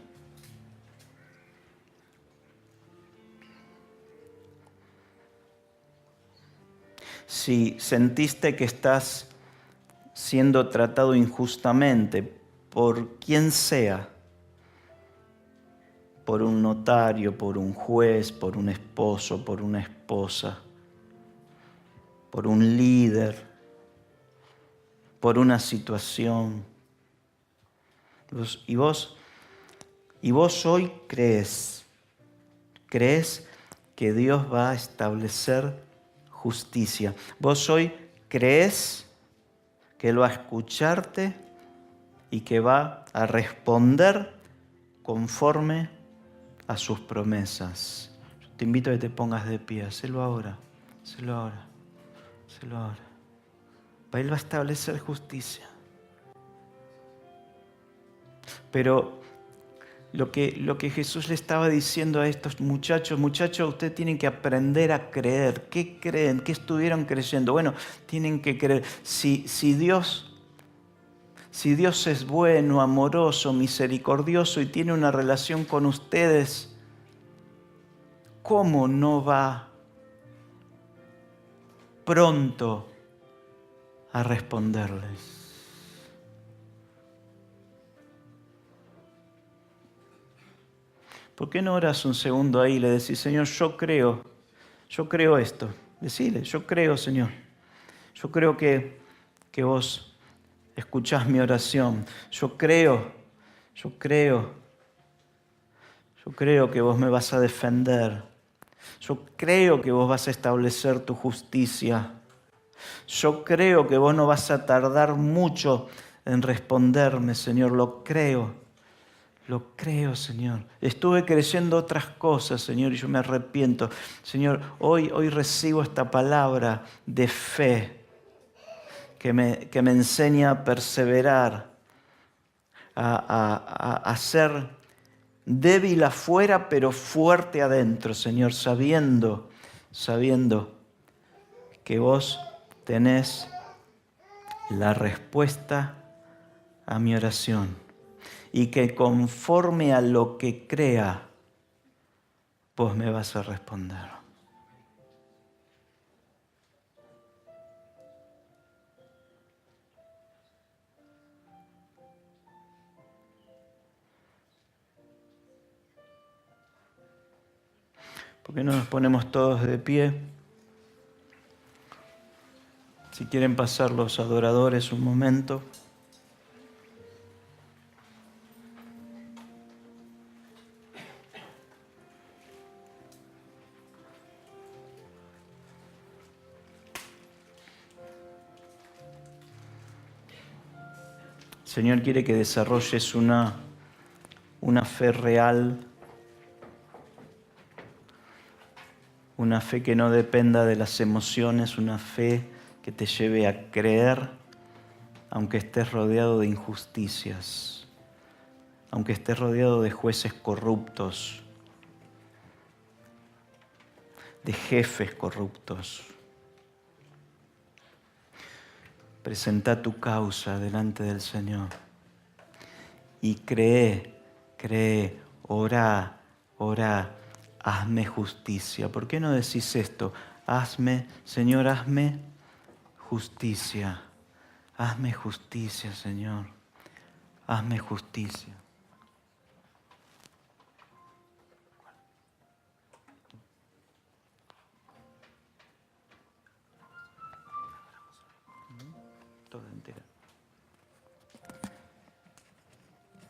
si sentiste que estás siendo tratado injustamente por quien sea, por un notario, por un juez, por un esposo, por una esposa, por un líder, por una situación. Y vos hoy crees que Dios va a establecer justicia. Vos hoy crees que Él va a escucharte y que va a responder conforme a sus promesas. Yo te invito a que te pongas de pie. Hacelo ahora. Hacelo ahora. Hacelo ahora. Él va a establecer justicia. Pero lo que Jesús le estaba diciendo a estos muchachos, ustedes tienen que aprender a creer. ¿Qué creen? ¿Qué estuvieron creyendo? Bueno, tienen que creer. Si Dios es bueno, amoroso, misericordioso y tiene una relación con ustedes, ¿cómo no va pronto a responderles? ¿Por qué no oras un segundo ahí y le decís, Señor, yo creo esto? Decile, yo creo, Señor. Yo creo que vos escuchás mi oración. Yo creo que vos me vas a defender. Yo creo que vos vas a establecer tu justicia. Yo creo que vos no vas a tardar mucho en responderme, Señor. Lo creo, Señor. Estuve creyendo otras cosas, Señor, y yo me arrepiento. Señor, hoy recibo esta palabra de fe que me enseña a perseverar, a ser débil afuera, pero fuerte adentro, Señor, sabiendo que vos tenés la respuesta a mi oración. Y que conforme a lo que crea, vos me vas a responder. ¿Por qué no nos ponemos todos de pie? Si quieren pasar los adoradores un momento. El Señor quiere que desarrolles una fe real, una fe que no dependa de las emociones, una fe que te lleve a creer, aunque estés rodeado de injusticias, aunque estés rodeado de jueces corruptos, de jefes corruptos. Presenta tu causa delante del Señor y cree, orá, hazme justicia. ¿Por qué no decís esto? Señor, hazme justicia. Hazme justicia, Señor. Hazme justicia. Toda entera.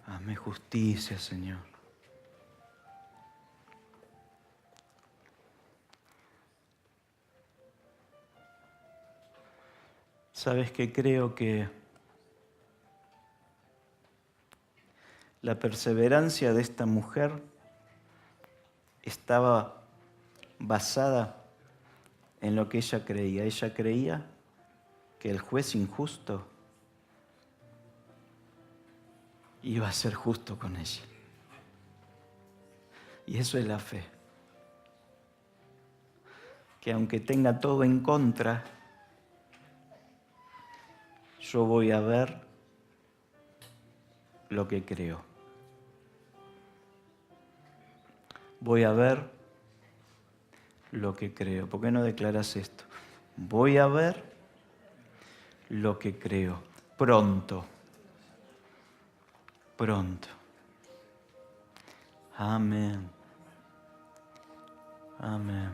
Hazme justicia, Señor. ¿Sabes qué? Creo que la perseverancia de esta mujer estaba basada en lo que ella creía. Ella creía que el juez injusto iba a ser justo con ella. Y eso es la fe. Que aunque tenga todo en contra, yo voy a ver lo que creo. Voy a ver lo que creo. ¿Por qué no declaras esto? Voy a ver lo que creo. Pronto. Pronto. Amén. Amén.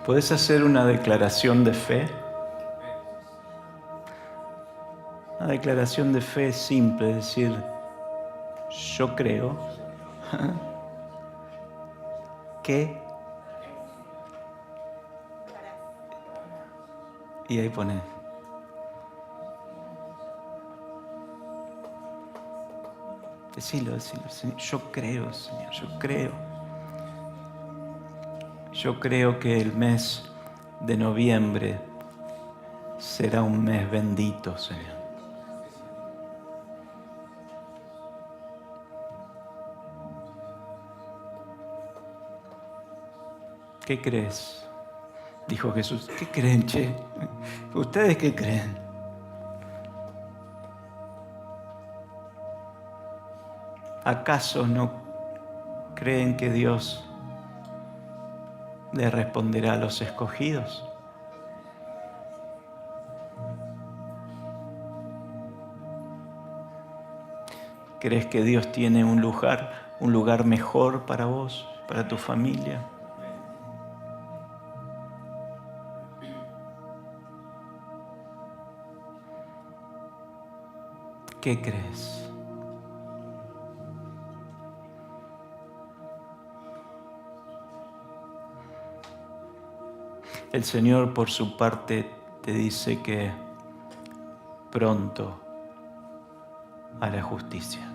¿Puedes hacer una declaración de fe? Una declaración de fe simple, es decir, yo creo que... Y ahí pone. Decilo. Yo creo, Señor, yo creo. Yo creo que el mes de noviembre será un mes bendito, Señor. ¿Qué crees? Dijo Jesús. ¿Qué creen, che? ¿Ustedes qué creen? ¿Acaso no creen que Dios le responderá a los escogidos? ¿Crees que Dios tiene un lugar mejor para vos, para tu familia? ¿Qué crees? El Señor, por su parte, te dice que pronto hará justicia.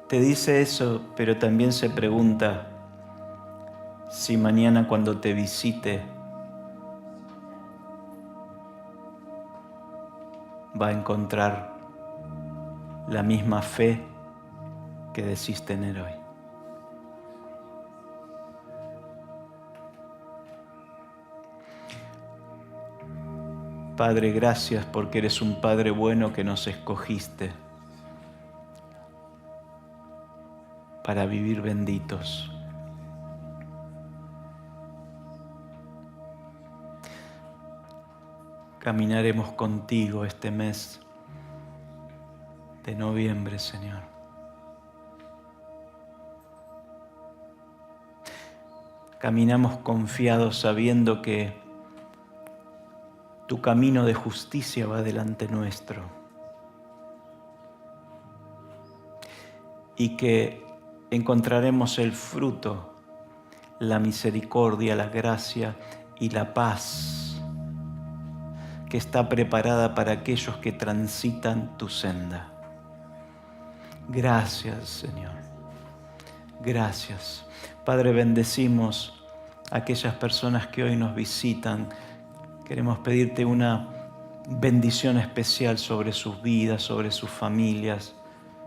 Te dice eso, pero también se pregunta si mañana cuando te visite va a encontrar la misma fe que decís tener hoy. Padre, gracias porque eres un Padre bueno que nos escogiste para vivir benditos. Caminaremos contigo este mes de noviembre, Señor. Caminamos confiados sabiendo que tu camino de justicia va delante nuestro y que encontraremos el fruto, la misericordia, la gracia y la paz que está preparada para aquellos que transitan tu senda. Gracias, Señor. Gracias. Padre, bendecimos a aquellas personas que hoy nos visitan. Queremos pedirte una bendición especial sobre sus vidas, sobre sus familias,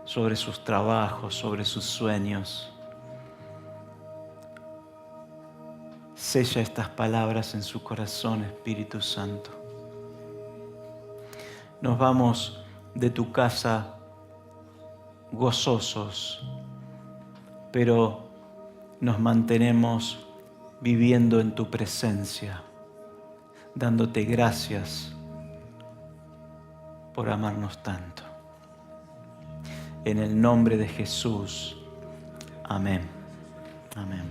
sobre sus trabajos, sobre sus sueños. Sella estas palabras en su corazón, Espíritu Santo. Nos vamos de tu casa gozosos, pero nos mantenemos viviendo en tu presencia, dándote gracias por amarnos tanto. En el nombre de Jesús. Amén. Amén.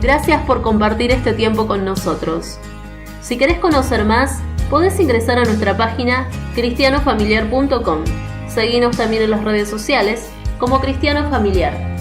Gracias por compartir este tiempo con nosotros. Si querés conocer más, podés ingresar a nuestra página cristianofamiliar.com. Seguinos también en las redes sociales como Cristiano Familiar.